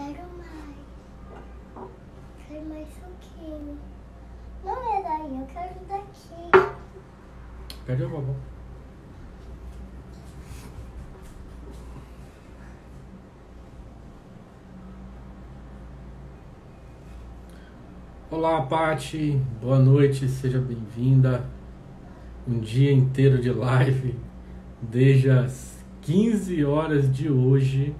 Quero mais. Quero mais suquinho. Não é daí, eu quero daqui. Pede a vovó. Olá, Pati. Boa noite, seja bem-vinda. Um dia inteiro de live, desde as 15 horas de hoje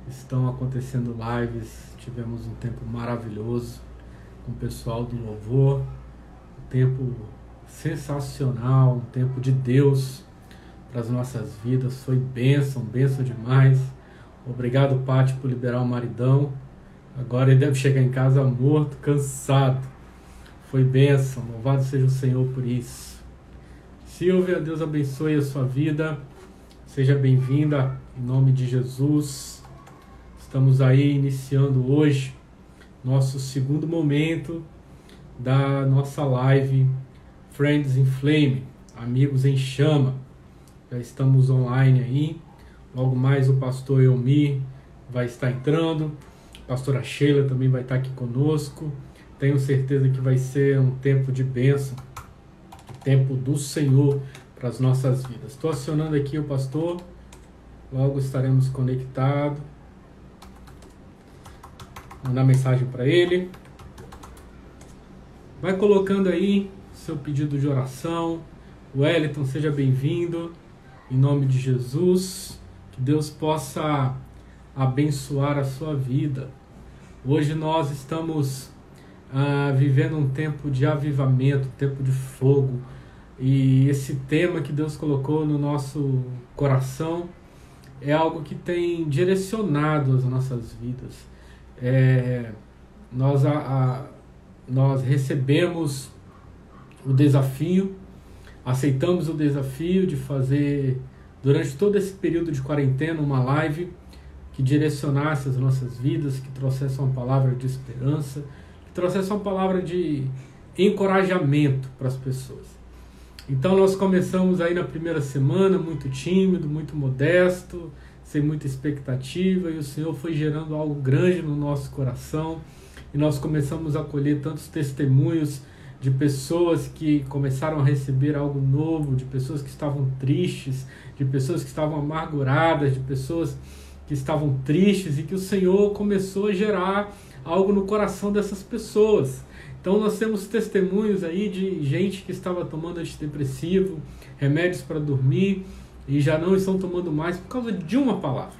estão acontecendo lives. Tivemos um tempo maravilhoso com o pessoal do louvor, um tempo sensacional, um tempo de Deus para as nossas vidas. Foi bênção, bênção demais. Obrigado, Pati, por liberar o maridão. Agora ele deve chegar em casa morto, cansado. Foi bênção, louvado seja o Senhor por isso. Silvia, Deus abençoe a sua vida. Seja bem-vinda, em nome de Jesus. Estamos aí iniciando hoje nosso segundo momento da nossa live Friends in Flame, Amigos em Chama. Já estamos online aí. Logo mais o pastor Elmi vai estar entrando. A pastora Sheila também vai estar aqui conosco. Tenho certeza que vai ser um tempo de bênção, tempo do Senhor para as nossas vidas. Estou acionando aqui o pastor, logo estaremos conectados. Mandar mensagem para ele. Vai colocando aí seu pedido de oração. Wellington, seja bem-vindo, em nome de Jesus. Que Deus possa abençoar a sua vida. Hoje nós estamos vivendo um tempo de avivamento, tempo de fogo, e esse tema que Deus colocou no nosso coração é algo que tem direcionado as nossas vidas. Nós recebemos o desafio, aceitamos o desafio de fazer durante todo esse período de quarentena uma live que direcionasse as nossas vidas, que trouxesse uma palavra de esperança, que trouxesse uma palavra de encorajamento para as pessoas. Então nós começamos aí na primeira semana muito tímido, muito modesto, sem muita expectativa, e o Senhor foi gerando algo grande no nosso coração, e nós começamos a colher tantos testemunhos de pessoas que começaram a receber algo novo, de pessoas que estavam tristes, de pessoas que estavam amarguradas, de pessoas que estavam tristes, e que o Senhor começou a gerar algo no coração dessas pessoas. Então nós temos testemunhos aí de gente que estava tomando antidepressivo, remédios para dormir, e já não estão tomando mais por causa de uma palavra.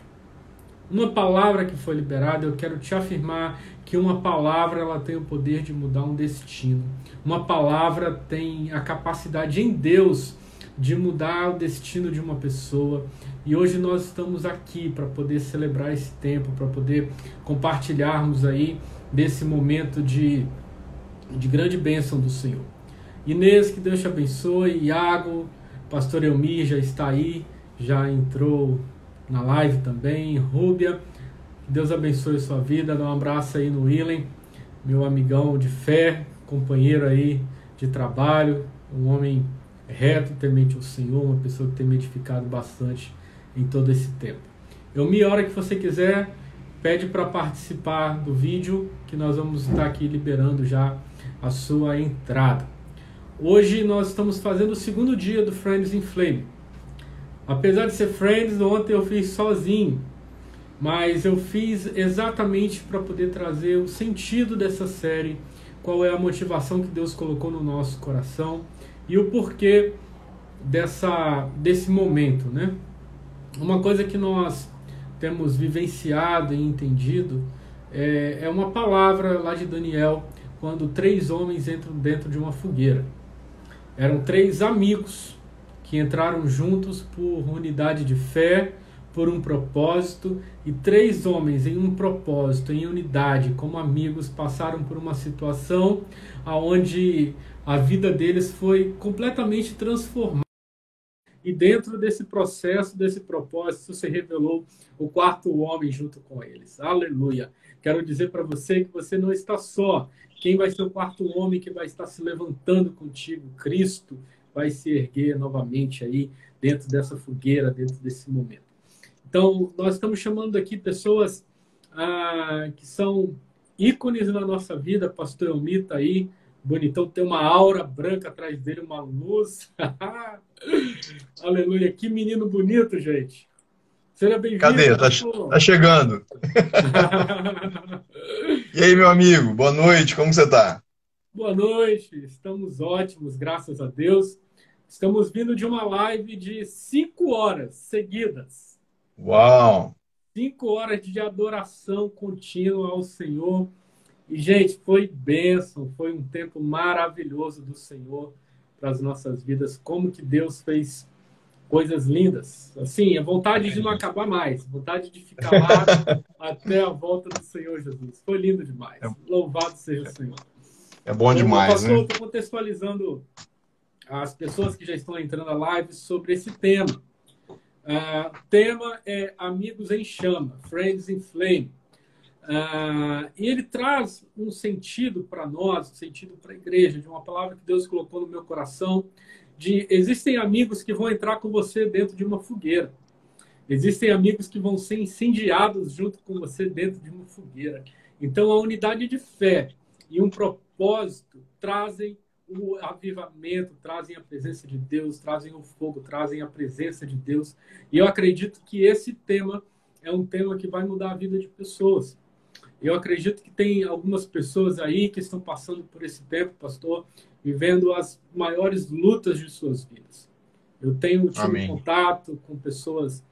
Uma palavra que foi liberada. Eu quero te afirmar que uma palavra ela tem o poder de mudar um destino. Uma palavra tem a capacidade em Deus de mudar o destino de uma pessoa. E hoje nós estamos aqui para poder celebrar esse tempo, para poder compartilharmos aí desse momento de grande bênção do Senhor. Inês, que Deus te abençoe. Iago, pastor Elmi já está aí, já entrou na live também. Rúbia, que Deus abençoe a sua vida. Dá um abraço aí no Willen, meu amigão de fé, companheiro aí de trabalho, um homem reto, temente ao Senhor, uma pessoa que tem me edificado bastante em todo esse tempo. Elmi, a hora que você quiser, pede para participar do vídeo, que nós vamos estar aqui liberando já a sua entrada. Hoje nós estamos fazendo o segundo dia do Friends in Flame. Apesar de ser Friends, ontem eu fiz sozinho, mas eu fiz exatamente para poder trazer o sentido dessa série, qual é a motivação que Deus colocou no nosso coração e o porquê desse momento, né? Uma coisa que nós temos vivenciado e entendido é uma palavra lá de Daniel, quando 3 homens entram dentro de uma fogueira. Eram 3 amigos que entraram juntos por unidade de fé, por um propósito, e 3 homens em um propósito, em unidade, como amigos, passaram por uma situação onde a vida deles foi completamente transformada. E dentro desse processo, desse propósito, se revelou o 4º homem junto com eles. Aleluia! Quero dizer para você que você não está só. Quem vai ser o 4º homem que vai estar se levantando contigo? Cristo vai se erguer novamente aí dentro dessa fogueira, dentro desse momento. Então, nós estamos chamando aqui pessoas que são ícones na nossa vida. Pastor Elmi está aí, bonitão, tem uma aura branca atrás dele, uma luz. Aleluia, que menino bonito, gente. Seja bem-vindo, Cadê? Tá pastor. chegando. E aí, meu amigo? Boa noite, como você tá? Boa noite, estamos ótimos, graças a Deus. Estamos vindo de uma live de 5 horas seguidas. Uau! 5 horas de adoração contínua ao Senhor. E, gente, foi bênção, foi um tempo maravilhoso do Senhor para as nossas vidas. Como que Deus fez coisas lindas. Assim, a vontade de não acabar mais, vontade de ficar lá até a volta do Senhor Jesus. Foi lindo demais. Louvado seja o Senhor. É bom demais, pastor, né? estou contextualizando as pessoas que já estão entrando na live sobre esse tema. O tema é Amigos em Chama, Friends in Flame. E ele traz um sentido para nós, um sentido para a igreja, de uma palavra que Deus colocou no meu coração, existem amigos que vão entrar com você dentro de uma fogueira. Existem amigos que vão ser incendiados junto com você dentro de uma fogueira. Então, a unidade de fé e um propósito trazem o avivamento, trazem a presença de Deus, trazem o fogo, trazem a presença de Deus. E eu acredito que esse tema é um tema que vai mudar a vida de pessoas. Eu acredito que tem algumas pessoas aí que estão passando por esse tempo, pastor, vivendo as maiores lutas de suas vidas. Eu tenho tido contato com pessoas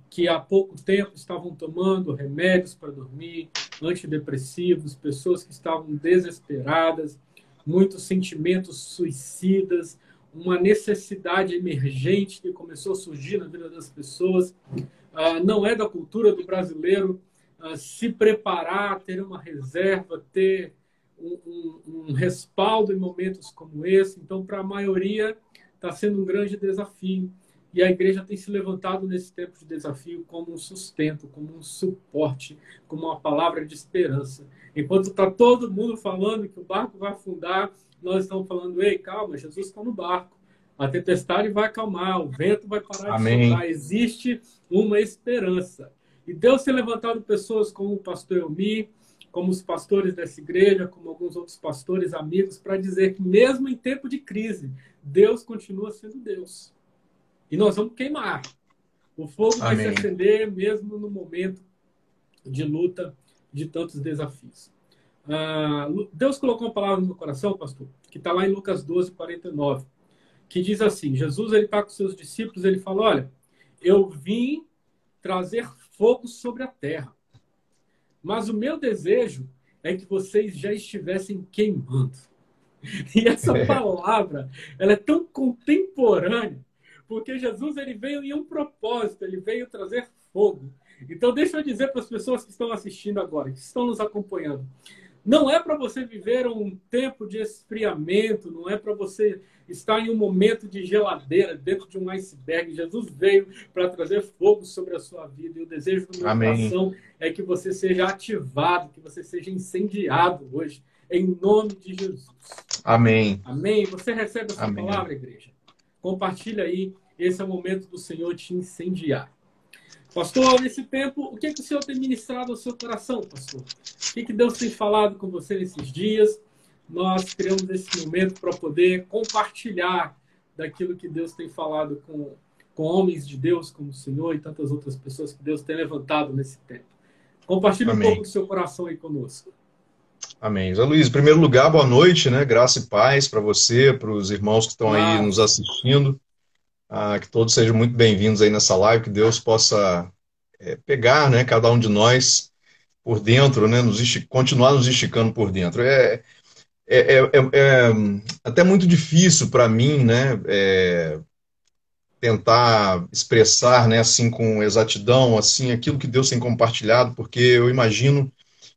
que há pouco tempo estavam tomando remédios para dormir, antidepressivos, pessoas que estavam desesperadas, muitos sentimentos suicidas, uma necessidade emergente que começou a surgir na vida das pessoas. Não é da cultura do brasileiro se preparar, ter uma reserva, ter um respaldo em momentos como esse. Então, para a maioria, está sendo um grande desafio. E a igreja tem se levantado nesse tempo de desafio como um sustento, como um suporte, como uma palavra de esperança. Enquanto está todo mundo falando que o barco vai afundar, nós estamos falando, ei, calma, Jesus está no barco. A tempestade vai acalmar, o vento vai parar de soprar. Existe uma esperança. E Deus tem levantado pessoas como o pastor Elmi, como os pastores dessa igreja, como alguns outros pastores amigos, para dizer que mesmo em tempo de crise, Deus continua sendo Deus. E nós vamos queimar. O fogo vai se acender mesmo no momento de luta, de tantos desafios. Deus colocou uma palavra no meu coração, pastor, que está lá em Lucas 12, 49, que diz assim, Jesus está com seus discípulos, ele fala, olha, eu vim trazer fogo sobre a terra, mas o meu desejo é que vocês já estivessem queimando. E essa palavra, ela é tão contemporânea, porque Jesus ele veio em um propósito, ele veio trazer fogo. Então, deixa eu dizer para as pessoas que estão assistindo agora, que estão nos acompanhando, não é para você viver um tempo de esfriamento, não é para você estar em um momento de geladeira, dentro de um iceberg. Jesus veio para trazer fogo sobre a sua vida. E o desejo do meu coração é que você seja ativado, que você seja incendiado hoje, em nome de Jesus. Amém. Amém. Você recebe essa palavra, igreja? Compartilha aí. Esse é o momento do Senhor te incendiar. Pastor, nesse tempo, o que o Senhor tem ministrado ao seu coração, pastor? O que Deus tem falado com você nesses dias? Nós criamos esse momento para poder compartilhar daquilo que Deus tem falado com homens de Deus, como o Senhor e tantas outras pessoas que Deus tem levantado nesse tempo. Compartilhe um pouco do seu coração aí conosco. Amém. Zé Luiz, em primeiro lugar, boa noite, né? Graça e paz para você, para os irmãos que estão aí nos assistindo. Que todos sejam muito bem-vindos aí nessa live, que Deus possa pegar, né, cada um de nós por dentro, né, continuar nos esticando por dentro. É até muito difícil para mim, né, tentar expressar, né, assim, com exatidão, assim, aquilo que Deus tem compartilhado, porque eu imagino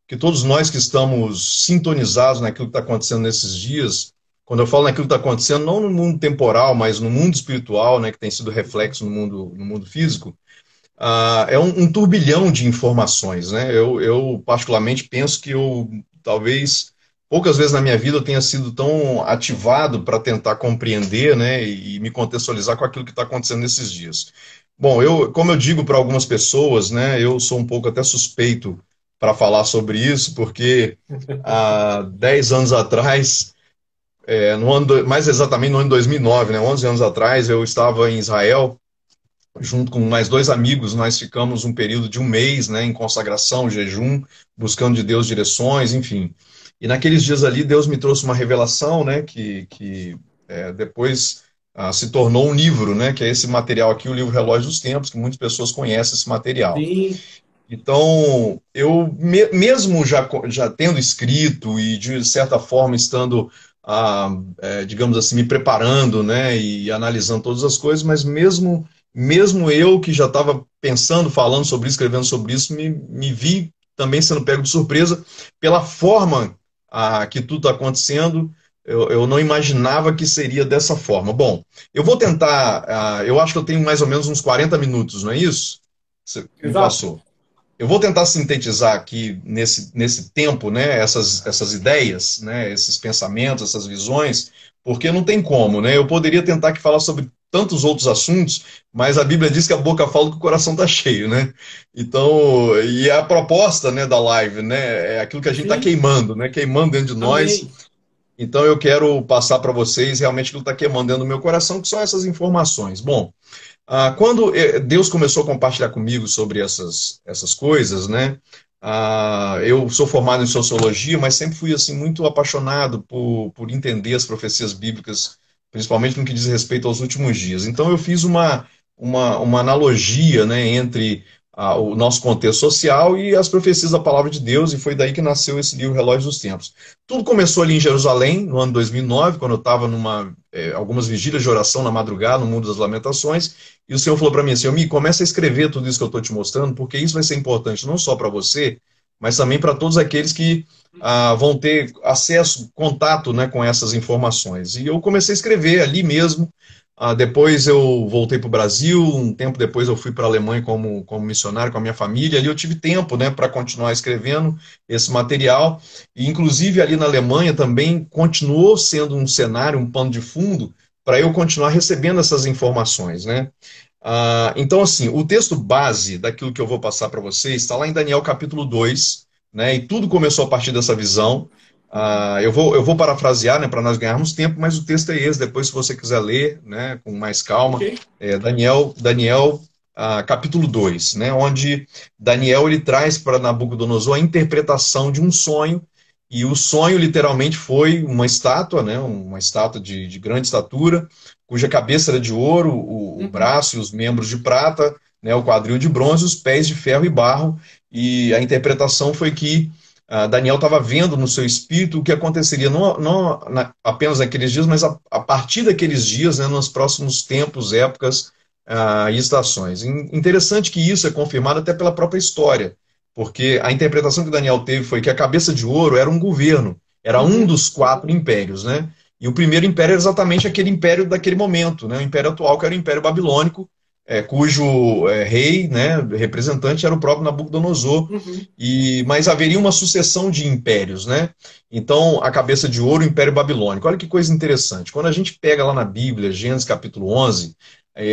que todos nós que estamos sintonizados naquilo que está acontecendo nesses dias, quando eu falo naquilo que está acontecendo, não no mundo temporal, mas no mundo espiritual, né, que tem sido reflexo no mundo físico, é um turbilhão de informações, né? Eu particularmente penso que talvez, poucas vezes na minha vida eu tenha sido tão ativado para tentar compreender, né, e me contextualizar com aquilo que está acontecendo nesses dias. Bom, como eu digo para algumas pessoas, né, eu sou um pouco até suspeito para falar sobre isso, porque há 10 anos atrás, mais exatamente no ano 2009, né, 11 anos atrás, eu estava em Israel, junto com mais dois amigos, nós ficamos um período de um mês, né, em consagração, jejum, buscando de Deus direções, enfim. E naqueles dias ali, Deus me trouxe uma revelação, né, que depois se tornou um livro, né, que é esse material aqui, o livro Relógio dos Tempos, que muitas pessoas conhecem esse material. Sim, Então, eu mesmo já tendo escrito e de certa forma estando, digamos assim, me preparando, né, e analisando todas as coisas, mas mesmo eu que já estava pensando, falando sobre isso, escrevendo sobre isso, me vi também sendo pego de surpresa pela forma que tudo está acontecendo. Eu não imaginava que seria dessa forma. Bom, eu vou tentar, eu acho que eu tenho mais ou menos uns 40 minutos, não é isso? Você me exato. passou. Eu vou tentar sintetizar aqui nesse tempo, né, essas ideias, né, esses pensamentos, essas visões, porque não tem como, né? Eu poderia tentar aqui falar sobre tantos outros assuntos, mas a Bíblia diz que a boca fala que o coração está cheio, né? Então, e a proposta, né, da live, né, é aquilo que a gente está Sim, queimando, né, queimando dentro de nós. amém. Então, eu quero passar para vocês realmente aquilo que está queimando dentro do meu coração, que são essas informações. Bom, quando Deus começou a compartilhar comigo sobre essas coisas, né? Eu sou formado em sociologia, mas sempre fui assim muito apaixonado por entender as profecias bíblicas, principalmente no que diz respeito aos últimos dias. Então eu fiz uma analogia, né, entre o nosso contexto social e as profecias da palavra de Deus, e foi daí que nasceu esse livro Relógio dos Tempos. Tudo começou ali em Jerusalém, no ano 2009, quando eu estava algumas vigílias de oração na madrugada, no Mundo das Lamentações, e o Senhor falou para mim assim: Mi, começa a escrever tudo isso que eu estou te mostrando, porque isso vai ser importante não só para você, mas também para todos aqueles que vão ter acesso, contato, né, com essas informações. E eu comecei a escrever ali mesmo. Depois eu voltei para o Brasil, um tempo depois eu fui para a Alemanha como missionário com a minha família. Ali eu tive tempo, né, para continuar escrevendo esse material. E inclusive ali na Alemanha também continuou sendo um cenário, um pano de fundo, para eu continuar recebendo essas informações, né? Então, assim, o texto base daquilo que eu vou passar para vocês está lá em Daniel capítulo 2, né? E tudo começou a partir dessa visão. Eu vou parafrasear, né, para nós ganharmos tempo, mas o texto é esse. Depois, se você quiser ler, né, com mais calma, Ok. Daniel capítulo 2, né, onde Daniel ele traz para Nabucodonosor a interpretação de um sonho, e o sonho literalmente foi uma estátua, né, uma estátua de grande estatura, cuja cabeça era de ouro, o Uhum. braço e os membros de prata, né, o quadril de bronze, os pés de ferro e barro, e a interpretação foi que Daniel estava vendo no seu espírito o que aconteceria não apenas naqueles dias, mas a partir daqueles dias, né, nos próximos tempos, épocas e estações. Interessante que isso é confirmado até pela própria história, porque a interpretação que Daniel teve foi que a cabeça de ouro era um governo, era um Uhum. dos 4 impérios, né? E o primeiro império era exatamente aquele império daquele momento, né? O império atual, que era o Império Babilônico, cujo rei, né, representante era o próprio Nabucodonosor, Uhum. mas haveria uma sucessão de impérios, né? Então, a cabeça de ouro, o Império Babilônico. Olha que coisa interessante. Quando a gente pega lá na Bíblia, Gênesis capítulo 11,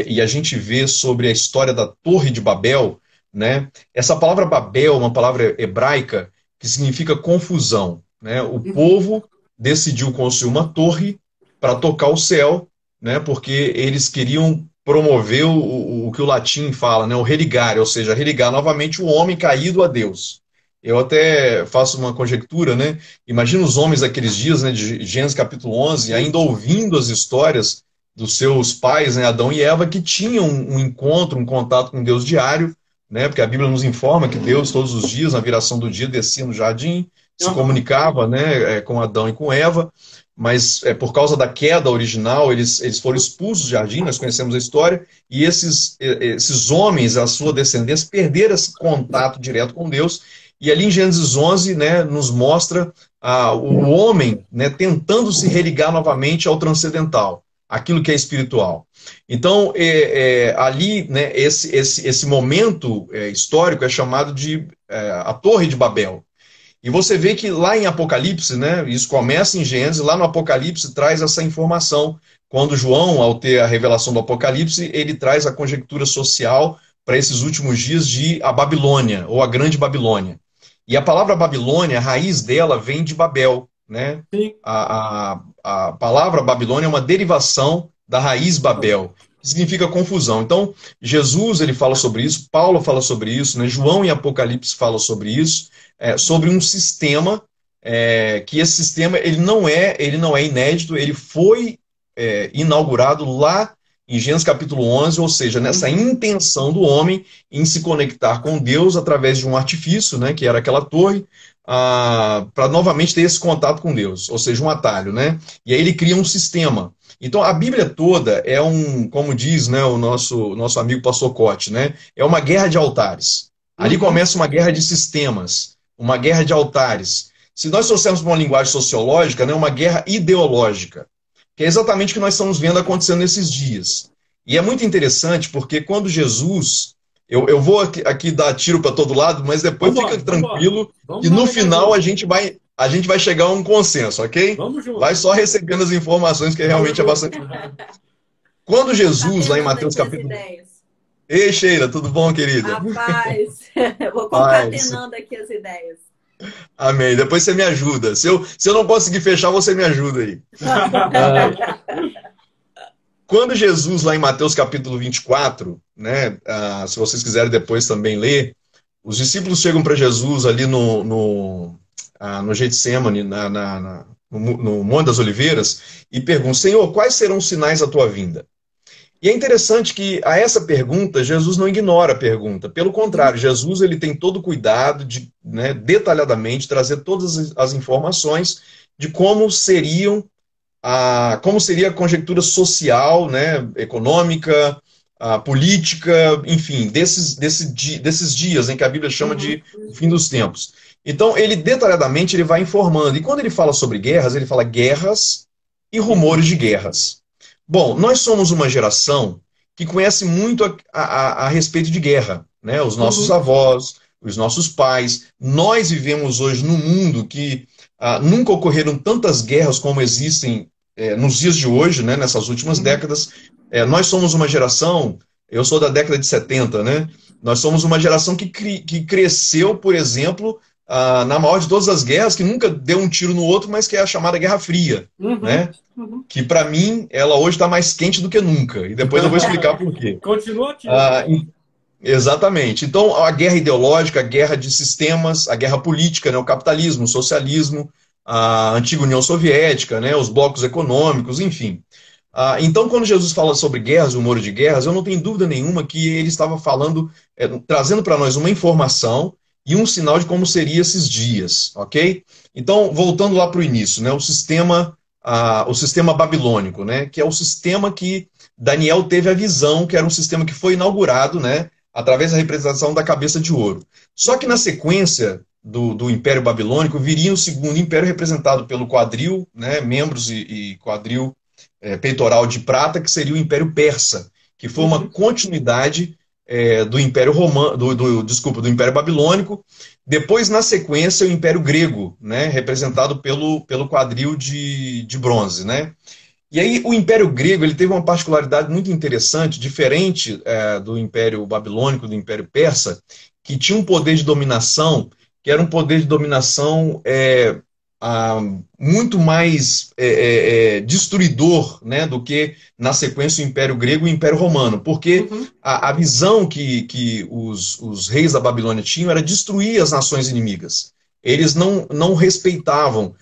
e a gente vê sobre a história da Torre de Babel, né? Essa palavra Babel é uma palavra hebraica que significa confusão, né? O Uhum. povo decidiu construir uma torre para tocar o céu, né? Porque eles queriam promover o que o latim fala, né? O religare, ou seja, religar novamente o homem caído a Deus. Eu até faço uma conjectura, né? Imagina os homens daqueles dias, né, de Gênesis capítulo 11, Sim. ainda ouvindo as histórias dos seus pais, né, Adão e Eva, que tinham um encontro, um contato com Deus diário, né? Porque a Bíblia nos informa que Deus, todos os dias, na viração do dia, descia no jardim, se Aham. comunicava, né, com Adão e com Eva, mas por causa da queda original, eles foram expulsos do jardim, nós conhecemos a história, e esses homens, a sua descendência, perderam esse contato direto com Deus, e ali em Gênesis 11, né, nos mostra o homem, né, tentando se religar novamente ao transcendental, aquilo que é espiritual. Então, ali, né, esse momento histórico é chamado de a Torre de Babel. E você vê que lá em Apocalipse, né, isso começa em Gênesis, lá no Apocalipse traz essa informação, quando João, ao ter a revelação do Apocalipse, ele traz a conjectura social para esses últimos dias de a Babilônia, ou a Grande Babilônia. E a palavra Babilônia, a raiz dela vem de Babel, né? Sim. A palavra Babilônia é uma derivação da raiz Babel, que significa confusão. Então, Jesus ele fala sobre isso, Paulo fala sobre isso, né? João em Apocalipse fala sobre isso, sobre um sistema, que esse sistema ele não é inédito, ele foi inaugurado lá em Gênesis capítulo 11, ou seja, nessa intenção do homem em se conectar com Deus através de um artifício, né, que era aquela torre, para novamente ter esse contato com Deus, ou seja, um atalho, né? E aí ele cria um sistema. Então a Bíblia toda é como diz, né, o nosso amigo pastor Cote, né, é uma guerra de altares. Ali começa uma guerra de sistemas, uma guerra de altares. Se nós trouxermos para uma linguagem sociológica, né, uma guerra ideológica, que é exatamente o que nós estamos vendo acontecendo nesses dias. E é muito interessante porque quando Jesus... Eu vou aqui dar tiro para todo lado, mas depois fica tranquilo que no final a gente vai chegar a um consenso, ok? Vamos junto. Vai só recebendo as informações, que realmente é bastante... Quando Jesus, lá em Mateus capítulo... Ei, Sheila, tudo bom, querida? Rapaz, vou concatenando aqui as ideias. Amém. Depois você me ajuda. Se eu não conseguir fechar, você me ajuda aí. Quando Jesus, lá em Mateus capítulo 24, né, se vocês quiserem depois também ler, os discípulos chegam para Jesus ali no Getsemane, no Monte das Oliveiras, e perguntam: Senhor, quais serão os sinais da tua vinda? E é interessante que a essa pergunta, Jesus não ignora a pergunta. Pelo contrário, Jesus ele tem todo o cuidado de, né, detalhadamente, trazer todas as informações de como seria a conjectura social, né, econômica, política, enfim, desses dias em que a Bíblia chama de fim dos tempos. Então, ele detalhadamente ele vai informando. E quando ele fala sobre guerras, ele fala guerras e rumores de guerras. Bom, nós somos uma geração que conhece muito a respeito de guerra, né? Os nossos avós, os nossos pais. Nós vivemos hoje num mundo que nunca ocorreram tantas guerras como existem nos dias de hoje, né? Nessas últimas décadas. Nós somos uma geração, eu sou da década de 70, né? Nós somos uma geração que cresceu, por exemplo, na maior de todas as guerras, que nunca deu um tiro no outro, mas que é a chamada Guerra Fria, né? Que para mim, ela hoje está mais quente do que nunca. E depois eu vou explicar por quê. Continua aqui. Exatamente. Então, a guerra ideológica, a guerra de sistemas, a guerra política, né? O capitalismo, o socialismo, a antiga União Soviética, né? Os blocos econômicos, enfim. Então, quando Jesus fala sobre guerras, o rumor de guerras, eu não tenho dúvida nenhuma que ele estava falando, trazendo para nós uma informação e um sinal de como seriam esses dias, ok? Então, voltando lá para o início, né? O sistema babilônico, né? Que é o sistema que Daniel teve a visão, que era um sistema que foi inaugurado, né? Através da representação da cabeça de ouro. Só que na sequência do Império Babilônico viria o segundo império representado pelo quadril, né? Membros e quadril peitoral de prata, que seria o Império Persa, que foi uma continuidade do Império Romano, do Império Babilônico. Depois, na sequência, o Império Grego, né, representado pelo quadril de bronze, né? E aí o Império Grego ele teve uma particularidade muito interessante, diferente do Império Babilônico, do Império Persa, que tinha um poder de dominação, que era um poder de dominação muito mais destruidor, né, do que na sequência o Império Grego e o Império Romano, porque a visão que os reis da Babilônia tinham era destruir as nações inimigas. Eles não respeitavam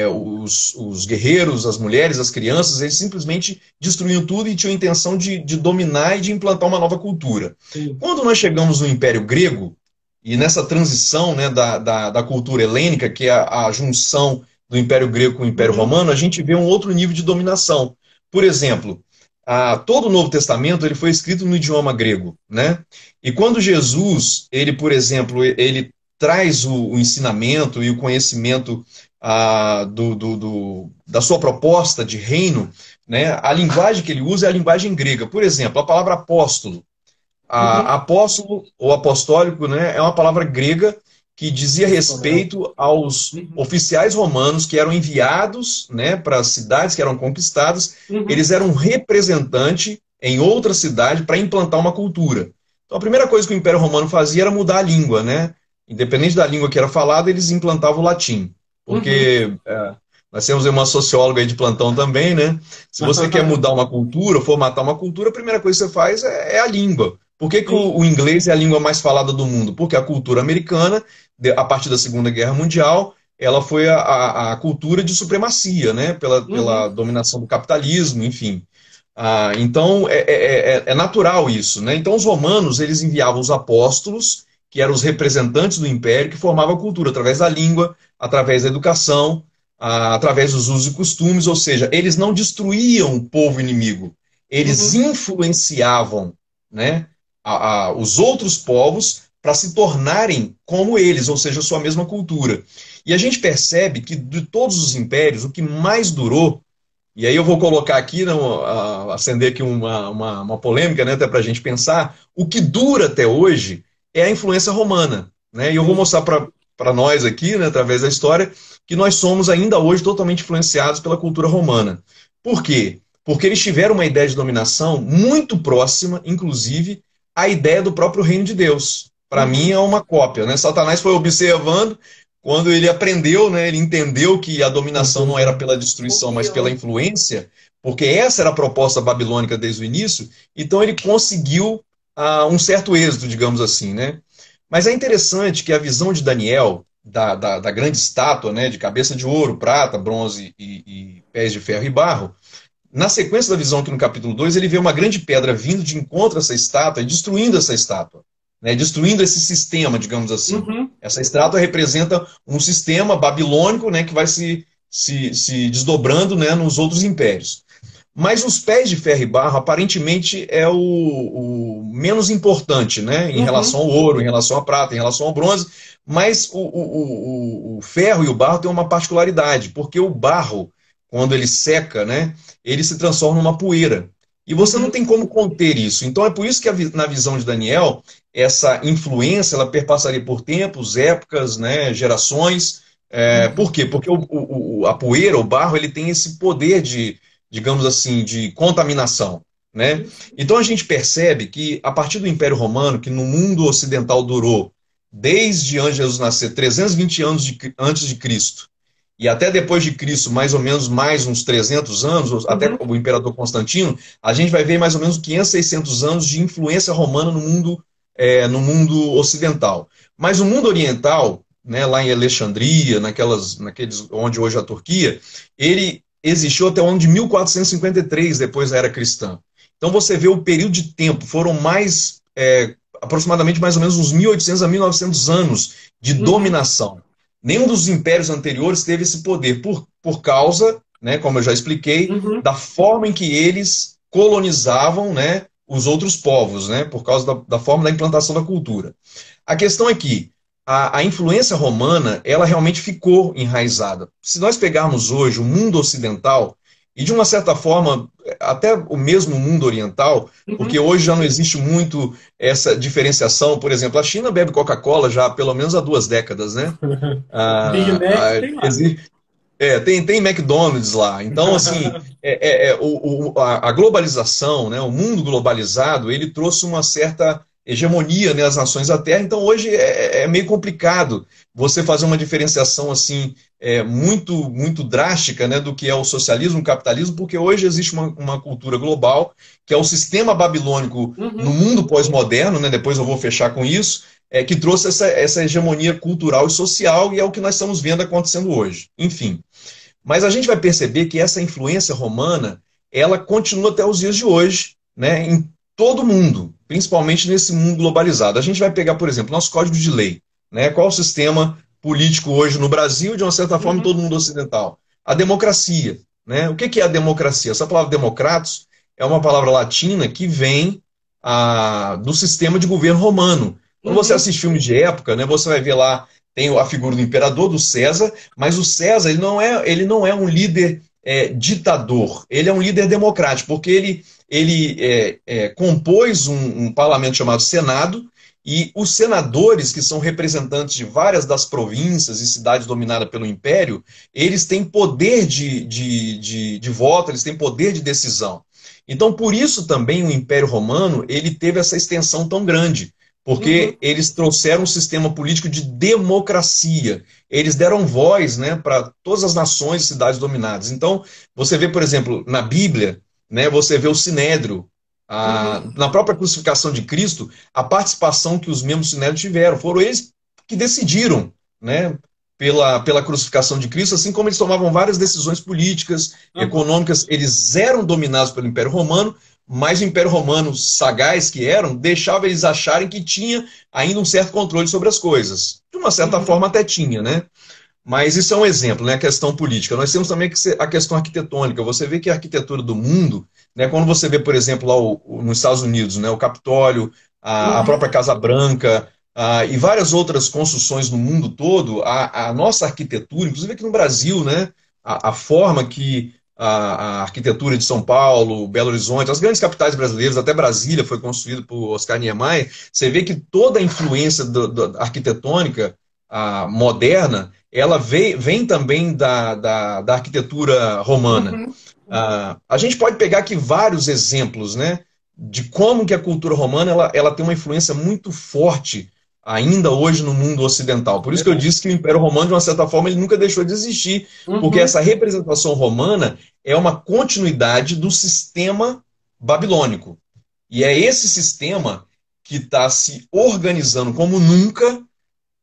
os guerreiros, as mulheres, as crianças, eles simplesmente destruíam tudo e tinham a intenção de dominar e de implantar uma nova cultura. Sim. Quando nós chegamos no Império Grego, e nessa transição, né, da cultura helênica, que é a junção do Império Grego com o Império Romano, a gente vê um outro nível de dominação. Por exemplo, todo o Novo Testamento ele foi escrito no idioma grego, né? E quando Jesus, ele, por exemplo, ele traz o ensinamento e o conhecimento da sua proposta de reino, né, a linguagem que ele usa é a linguagem grega. Por exemplo, a palavra apóstolo. Apóstolo ou apostólico, né, é uma palavra grega que dizia respeito aos oficiais romanos que eram enviados, né, para as cidades que eram conquistadas. Eles eram um representante em outra cidade para implantar uma cultura. Então a primeira coisa que o Império Romano fazia era mudar a língua, né? Independente da língua que era falada, eles implantavam o latim. Porque nós temos uma socióloga aí de plantão também, né? Se você quer mudar uma cultura, formatar uma cultura, a primeira coisa que você faz é a língua. Por que o inglês é a língua mais falada do mundo? Porque a cultura americana, a partir da Segunda Guerra Mundial, ela foi a cultura de supremacia, né? Pela dominação do capitalismo, enfim. Então, é natural isso, né? Então, os romanos, eles enviavam os apóstolos, que eram os representantes do império, que formavam a cultura através da língua, através da educação, através dos usos e costumes, ou seja, eles não destruíam o povo inimigo, eles influenciavam, né, os outros povos para se tornarem como eles, ou seja, sua mesma cultura. E a gente percebe que de todos os impérios, o que mais durou, e aí eu vou colocar aqui, acender aqui uma polêmica, né, até para a gente pensar, o que dura até hoje é a influência romana, né? E eu vou mostrar para nós aqui, né, através da história, que nós somos ainda hoje totalmente influenciados pela cultura romana. Por quê? Porque eles tiveram uma ideia de dominação muito próxima, inclusive, à ideia do próprio reino de Deus. Para mim é uma cópia, né? Satanás foi observando, quando ele aprendeu, né, ele entendeu que a dominação não era pela destruição, mas pela influência, porque essa era a proposta babilônica desde o início, então ele conseguiu um certo êxito, digamos assim, né? Mas é interessante que a visão de Daniel, da grande estátua, né, de cabeça de ouro, prata, bronze e pés de ferro e barro, na sequência da visão aqui no capítulo 2, ele vê uma grande pedra vindo de encontro a essa estátua e destruindo essa estátua, né, destruindo esse sistema, digamos assim. Essa estátua representa um sistema babilônico, né, que vai se desdobrando, né, nos outros impérios. Mas os pés de ferro e barro, aparentemente, é o menos importante, né? Em relação ao ouro, em relação à prata, em relação ao bronze. Mas o ferro e o barro têm uma particularidade, porque o barro, quando ele seca, né, ele se transforma numa poeira. E você não tem como conter isso. Então é por isso que na visão de Daniel, essa influência ela perpassaria por tempos, épocas, né, gerações. Por quê? Porque a poeira, o barro, ele tem esse poder de, digamos assim, de contaminação, né? Então a gente percebe que a partir do Império Romano, que no mundo ocidental durou desde antes de Jesus nascer, 320 anos antes de Cristo, e até depois de Cristo, mais ou menos mais uns 300 anos, até o imperador Constantino, a gente vai ver mais ou menos 500, 600 anos de influência romana no mundo ocidental. Mas o mundo oriental, né, lá em Alexandria, naqueles onde hoje é a Turquia, ele existiu até o ano de 1453, depois da era cristã. Então você vê o período de tempo, foram aproximadamente mais ou menos uns 1800 a 1900 anos de dominação. Nenhum dos impérios anteriores teve esse poder por causa, né, como eu já expliquei, da forma em que eles colonizavam, né, os outros povos, né, por causa da forma da implantação da cultura. A questão é que a influência romana, ela realmente ficou enraizada. Se nós pegarmos hoje o mundo ocidental, e de uma certa forma, até o mesmo mundo oriental, porque hoje já não existe muito essa diferenciação. Por exemplo, a China bebe Coca-Cola já pelo menos há 2 décadas, né? Big Mac tem lá. Tem McDonald's lá. Então, assim, a globalização, né, o mundo globalizado, ele trouxe uma certa hegemonia, né, as nações da Terra. Então hoje é meio complicado você fazer uma diferenciação assim muito, muito drástica, né, do que é o socialismo, o capitalismo, porque hoje existe uma cultura global, que é o sistema babilônico no mundo pós-moderno, né, depois eu vou fechar com isso, que trouxe essa hegemonia cultural e social, e é o que nós estamos vendo acontecendo hoje. Enfim, mas a gente vai perceber que essa influência romana, ela continua até os dias de hoje, né, em todo mundo, principalmente nesse mundo globalizado. A gente vai pegar, por exemplo, nosso código de lei, né? Qual é o sistema político hoje no Brasil e, de uma certa forma, em todo mundo ocidental? A democracia, né? O que é a democracia? Essa palavra democratos é uma palavra latina que vem do sistema de governo romano. Quando você assiste filmes de época, né, você vai ver lá, tem a figura do imperador, do César, mas o César ele não é um líder ditador, ele é um líder democrático, porque ele compôs um parlamento chamado Senado, E os senadores, que são representantes de várias das províncias e cidades dominadas pelo Império, eles têm poder de voto, eles têm poder de decisão. Então, por isso também o Império Romano ele teve essa extensão tão grande, porque eles trouxeram um sistema político de democracia. Eles deram voz, né, para todas as nações e cidades dominadas. Então, você vê, por exemplo, na Bíblia, né, você vê o Sinédrio. Na própria crucificação de Cristo, a participação que os membros do Sinédrio tiveram, foram eles que decidiram, né, pela crucificação de Cristo, assim como eles tomavam várias decisões políticas, econômicas. Eles eram dominados pelo Império Romano, mas o Império Romano, sagaz que eram, deixava eles acharem que tinha ainda um certo controle sobre as coisas. De uma certa forma até tinha, né? Mas isso é um exemplo, né? A questão política. Nós temos também a questão arquitetônica. Você vê que a arquitetura do mundo, né, quando você vê, por exemplo, lá nos Estados Unidos, né, o Capitólio, a própria Casa Branca, e várias outras construções no mundo todo, a nossa arquitetura, inclusive aqui no Brasil, né, a forma que a arquitetura de São Paulo, Belo Horizonte, as grandes capitais brasileiras, até Brasília foi construída por Oscar Niemeyer, você vê que toda a influência da arquitetônica moderna, ela vem também da arquitetura romana. A gente pode pegar aqui vários exemplos, né, de como que a cultura romana ela tem uma influência muito forte ainda hoje no mundo ocidental. Por isso que eu disse que o Império Romano, de uma certa forma, ele nunca deixou de existir, porque essa representação romana é uma continuidade do sistema babilônico. E é esse sistema que está se organizando como nunca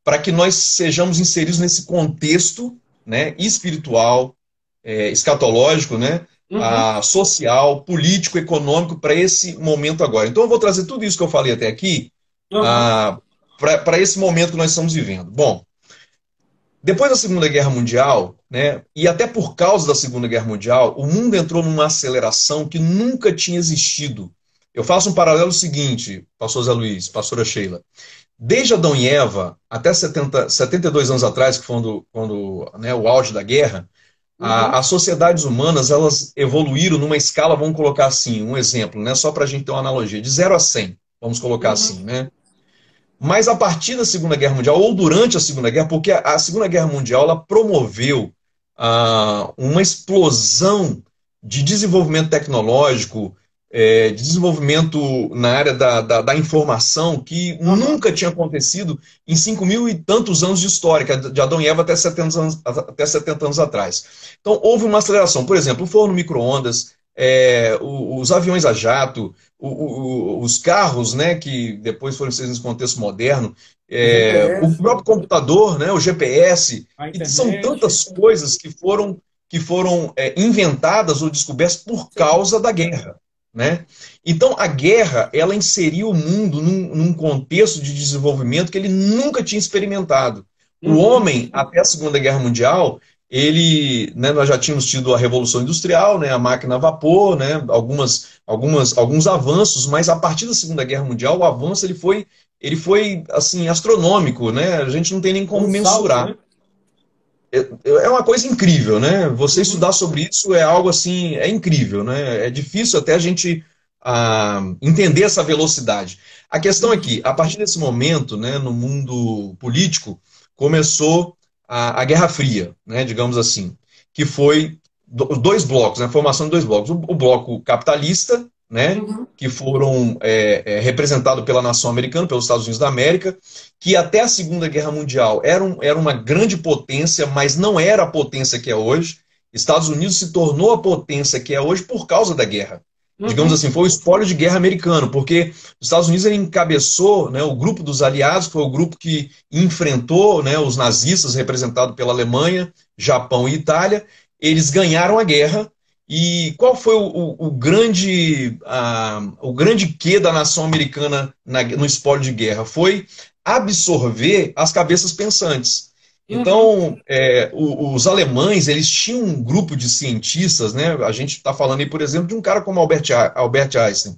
para que nós sejamos inseridos nesse contexto, né, espiritual, escatológico, né, social, político, econômico, para esse momento agora. Então eu vou trazer tudo isso que eu falei até aqui para esse momento que nós estamos vivendo. Bom, depois da Segunda Guerra Mundial, né, e até por causa da Segunda Guerra Mundial, o mundo entrou numa aceleração que nunca tinha existido. Eu faço um paralelo seguinte, pastor Zé Luiz, pastora Sheila. Desde Adão e Eva, até 72 anos atrás, que foi quando né, o auge da guerra, as sociedades humanas elas evoluíram numa escala, vamos colocar assim, um exemplo, né, só para a gente ter uma analogia, de 0 a 100, vamos colocar assim, né? Mas a partir da Segunda Guerra Mundial, ou durante a Segunda Guerra, porque a Segunda Guerra Mundial ela promoveu uma explosão de desenvolvimento tecnológico, de desenvolvimento na área da informação que nunca tinha acontecido em 5.000 e tantos anos de história, que é de Adão e Eva até 70 anos atrás. Então houve uma aceleração. Por exemplo, o forno micro-ondas, os aviões a jato, os carros, né, que depois foram inseridos nesse contexto moderno, o próprio computador, né, o GPS, e são tantas coisas que foram inventadas ou descobertas por causa da guerra. Né? Então a guerra ela inseriu o mundo num contexto de desenvolvimento que ele nunca tinha experimentado. O homem, até a Segunda Guerra Mundial, né, nós já tínhamos tido a Revolução Industrial, né, a máquina a vapor, né, alguns avanços, mas a partir da Segunda Guerra Mundial o avanço ele foi assim, astronômico, né? A gente não tem nem como mensurar. Salto, né? É uma coisa incrível, né? Você estudar sobre isso é algo assim, é incrível, né? É difícil até a gente entender essa velocidade. A questão é que, a partir desse momento, né, no mundo político, começou a Guerra Fria, né, digamos assim, que foi dois blocos, né, a formação de dois blocos. O bloco capitalista, né, que foram representados pela nação americana, pelos Estados Unidos da América, que até a Segunda Guerra Mundial era uma grande potência, mas não era a potência que é hoje. Estados Unidos se tornou a potência que é hoje por causa da guerra. Digamos assim, foi o espólio de guerra americano, porque os Estados Unidos ele encabeçou, né, o grupo dos aliados, foi o grupo que enfrentou, né, os nazistas, representado pela Alemanha, Japão e Itália. Eles ganharam a guerra. E qual foi o grande quê da nação americana no espólio de guerra? Foi absorver as cabeças pensantes. Então, os alemães, eles tinham um grupo de cientistas, né? A gente está falando aí, por exemplo, de um cara como Albert Einstein,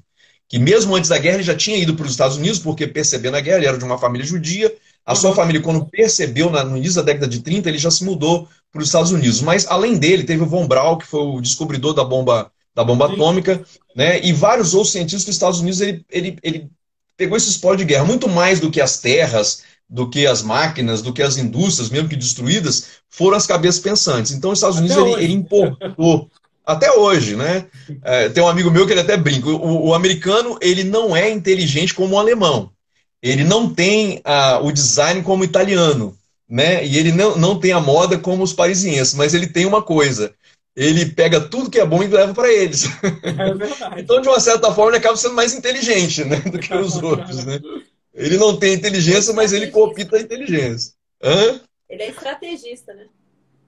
que mesmo antes da guerra ele já tinha ido para os Estados Unidos, porque percebendo a guerra, ele era de uma família judia. A sua família, quando percebeu, no início da década de 30, ele já se mudou para os Estados Unidos. Mas, além dele, teve o Von Braun, que foi o descobridor da bomba atômica, né? E vários outros cientistas que os Estados Unidos ele pegou esse espólio de guerra, muito mais do que as terras, do que as máquinas, do que as indústrias, mesmo que destruídas, foram as cabeças pensantes. Então, os Estados Unidos, ele importou, até hoje, né? Tem um amigo meu que ele até brinca, o americano, ele não é inteligente como o alemão, ele não tem o design como o italiano, né? E ele não tem a moda como os parisienses, mas ele tem uma coisa, ele pega tudo que é bom e leva para eles. Então, de uma certa forma, ele acaba sendo mais inteligente, né, do que os outros, né? Ele não tem inteligência, mas ele coopta a inteligência. Hã? Ele é estrategista, né?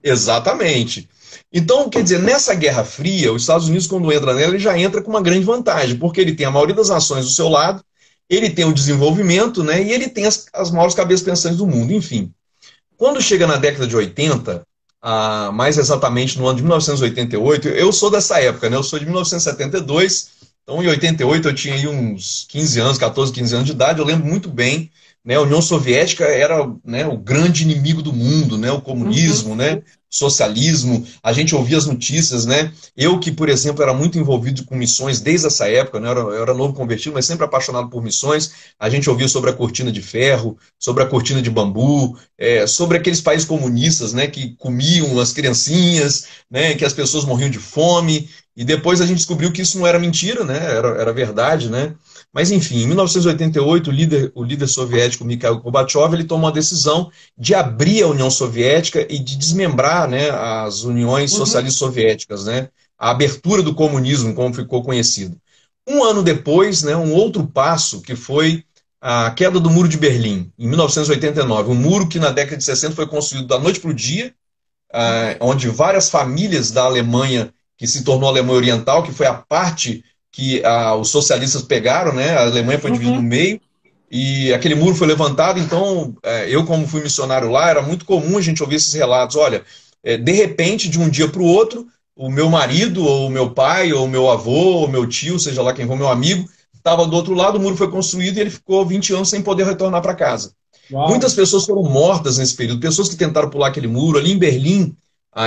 Exatamente. Então, quer dizer, nessa Guerra Fria, os Estados Unidos, quando entra nela, ele já entra com uma grande vantagem, porque ele tem a maioria das nações do seu lado, ele tem o desenvolvimento, né, e ele tem as maiores cabeças pensantes do mundo, enfim. Quando chega na década de 80, mais exatamente no ano de 1988, eu sou dessa época, né, eu sou de 1972, então em 88 eu tinha aí uns 15 anos, 14, 15 anos de idade, eu lembro muito bem, né, a União Soviética era, né, o grande inimigo do mundo, né, o comunismo, né, socialismo, a gente ouvia as notícias, né, eu que, por exemplo, era muito envolvido com missões desde essa época, né, eu era novo convertido, mas sempre apaixonado por missões, a gente ouvia sobre a cortina de ferro, sobre a cortina de bambu, sobre aqueles países comunistas, né, que comiam as criancinhas, né, que as pessoas morriam de fome, e depois a gente descobriu que isso não era mentira, né, era verdade, né. Mas, enfim, em 1988, o líder soviético Mikhail Gorbachev, ele tomou a decisão de abrir a União Soviética e de desmembrar, né, as uniões socialistas soviéticas, né, a abertura do comunismo, como ficou conhecido. Um ano depois, né, um outro passo, que foi a queda do Muro de Berlim, em 1989. Um muro que na década de 60 foi construído da noite para o dia, onde várias famílias da Alemanha, que se tornou a Alemanha Oriental, que foi a parte que os socialistas pegaram, né? A Alemanha foi dividida no meio, e aquele muro foi levantado. Então, eu como fui missionário lá, era muito comum a gente ouvir esses relatos. Olha, de repente, de um dia para o outro, o meu marido, ou o meu pai, ou o meu avô, ou o meu tio, seja lá quem for, meu amigo, estava do outro lado, o muro foi construído e ele ficou 20 anos sem poder retornar para casa. Uau. Muitas pessoas foram mortas nesse período, pessoas que tentaram pular aquele muro. Ali em Berlim,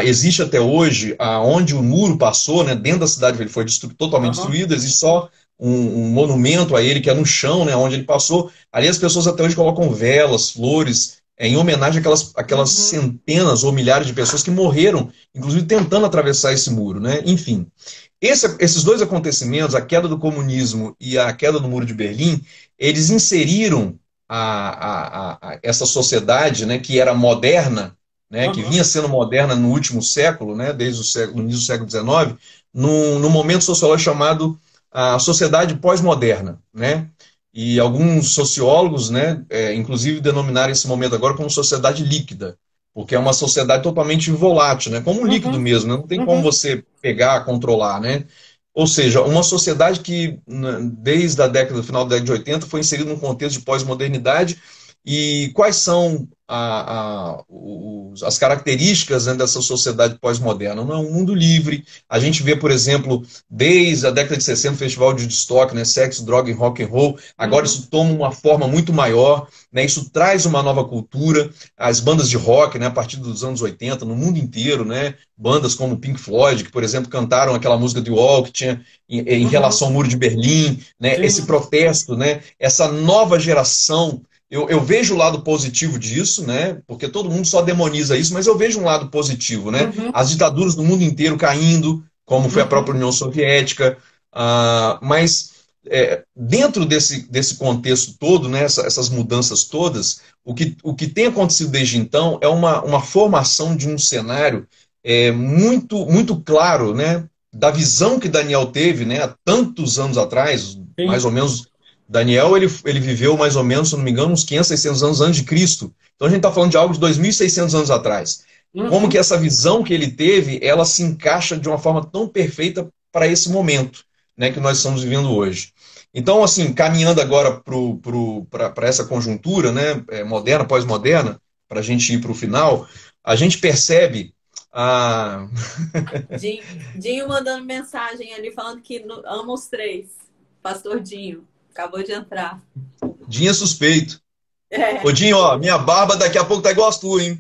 existe até hoje, onde o muro passou, né, dentro da cidade ele foi totalmente destruído, existe só um monumento a ele, que é no chão, né, onde ele passou. Ali as pessoas até hoje colocam velas, flores, em homenagem àquelas centenas ou milhares de pessoas que morreram, inclusive tentando atravessar esse muro, né? Enfim, esses dois acontecimentos, a queda do comunismo e a queda do Muro de Berlim, eles inseriram essa sociedade, né, que era moderna, né, que vinha sendo moderna no último século, né, desde o início do século XIX, num momento sociológico chamado a sociedade pós-moderna, né? E alguns sociólogos, né, inclusive denominaram esse momento agora como sociedade líquida, porque é uma sociedade totalmente volátil, né, como um líquido mesmo, né, não tem como você pegar, controlar, né? Ou seja, uma sociedade que, desde a final da década de 80, foi inserida num contexto de pós-modernidade. E quais são as características, né, dessa sociedade pós-moderna? Não é um mundo livre. A gente vê, por exemplo, desde a década de 60, o Festival de Woodstock, né, sexo, droga e rock and roll. Agora isso toma uma forma muito maior, né, isso traz uma nova cultura. As bandas de rock, né, a partir dos anos 80, no mundo inteiro, né, bandas como Pink Floyd, que, por exemplo, cantaram aquela música The Wall, que tinha em relação ao Muro de Berlim, né, esse protesto, né, essa nova geração. Eu vejo o lado positivo disso, né? Porque todo mundo só demoniza isso, mas eu vejo um lado positivo, né? As ditaduras do mundo inteiro caindo, como foi a própria União Soviética, mas dentro desse contexto todo, né, essas mudanças todas, o que tem acontecido desde então é uma formação de um cenário muito, muito claro, né? Da visão que Daniel teve, né, há tantos anos atrás, mais ou menos. Daniel, ele viveu mais ou menos, se não me engano, uns 500, 600 anos antes de Cristo. Então a gente está falando de algo de 2.600 anos atrás. Como que essa visão que ele teve, ela se encaixa de uma forma tão perfeita para esse momento, né, que nós estamos vivendo hoje. Então, assim, caminhando agora para essa conjuntura, né, moderna, pós-moderna, para a gente ir para o final, a gente percebe Dinho mandando mensagem ali, falando que ama os três. Pastor Dinho. Acabou de entrar. Dinho é suspeito. Ô, Dinho, ó, minha barba daqui a pouco tá igual as tuas, hein?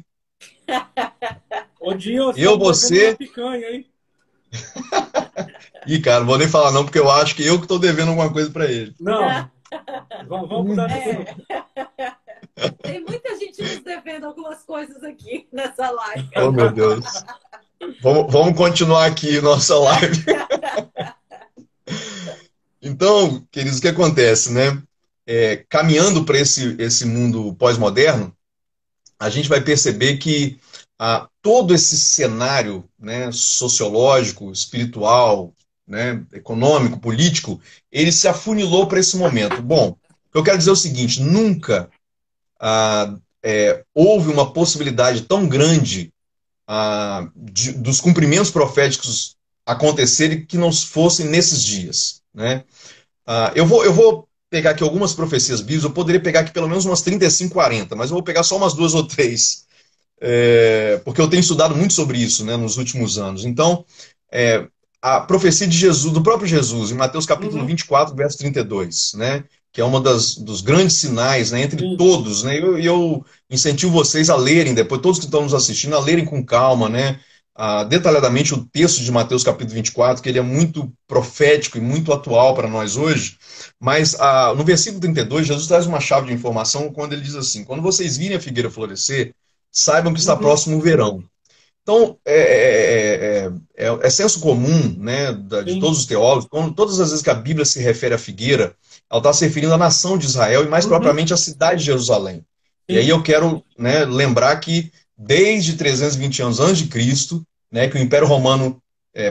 Ô, Dinho, você... picanha, hein? Ih, cara, não vou nem falar não, porque eu acho que eu que tô devendo alguma coisa pra ele. Não, Vamos mudar de assunto. Tem muita gente nos devendo algumas coisas aqui nessa live. Oh, meu Deus. Vamos continuar aqui nossa live. Então, queridos, o que acontece, né? Caminhando para esse mundo pós-moderno, a gente vai perceber que todo esse cenário, né, sociológico, espiritual, né, econômico, político, ele se afunilou para esse momento. Bom, eu quero dizer o seguinte: nunca houve uma possibilidade tão grande dos cumprimentos proféticos acontecerem que não fossem nesses dias, né? Eu vou pegar aqui algumas profecias bíblicas, eu poderia pegar aqui pelo menos umas 35, 40, mas eu vou pegar só umas 2 ou 3, porque eu tenho estudado muito sobre isso, né, nos últimos anos. Então, a profecia de Jesus, do próprio Jesus, em Mateus capítulo 24, verso 32, né, que é uma dos grandes sinais, né, entre todos, né, e eu incentivo vocês a lerem, depois todos que estão nos assistindo, a lerem com calma, né, detalhadamente o texto de Mateus capítulo 24, que ele é muito profético e muito atual para nós hoje, mas no versículo 32, Jesus traz uma chave de informação quando ele diz assim: quando vocês virem a figueira florescer, saibam que está próximo o verão. Então, é senso comum, né, de todos os teólogos, todas as vezes que a Bíblia se refere à figueira, ela está se referindo à nação de Israel e mais propriamente à cidade de Jerusalém. E aí eu quero, né, lembrar que desde 320 anos antes de Cristo, né, que o Império Romano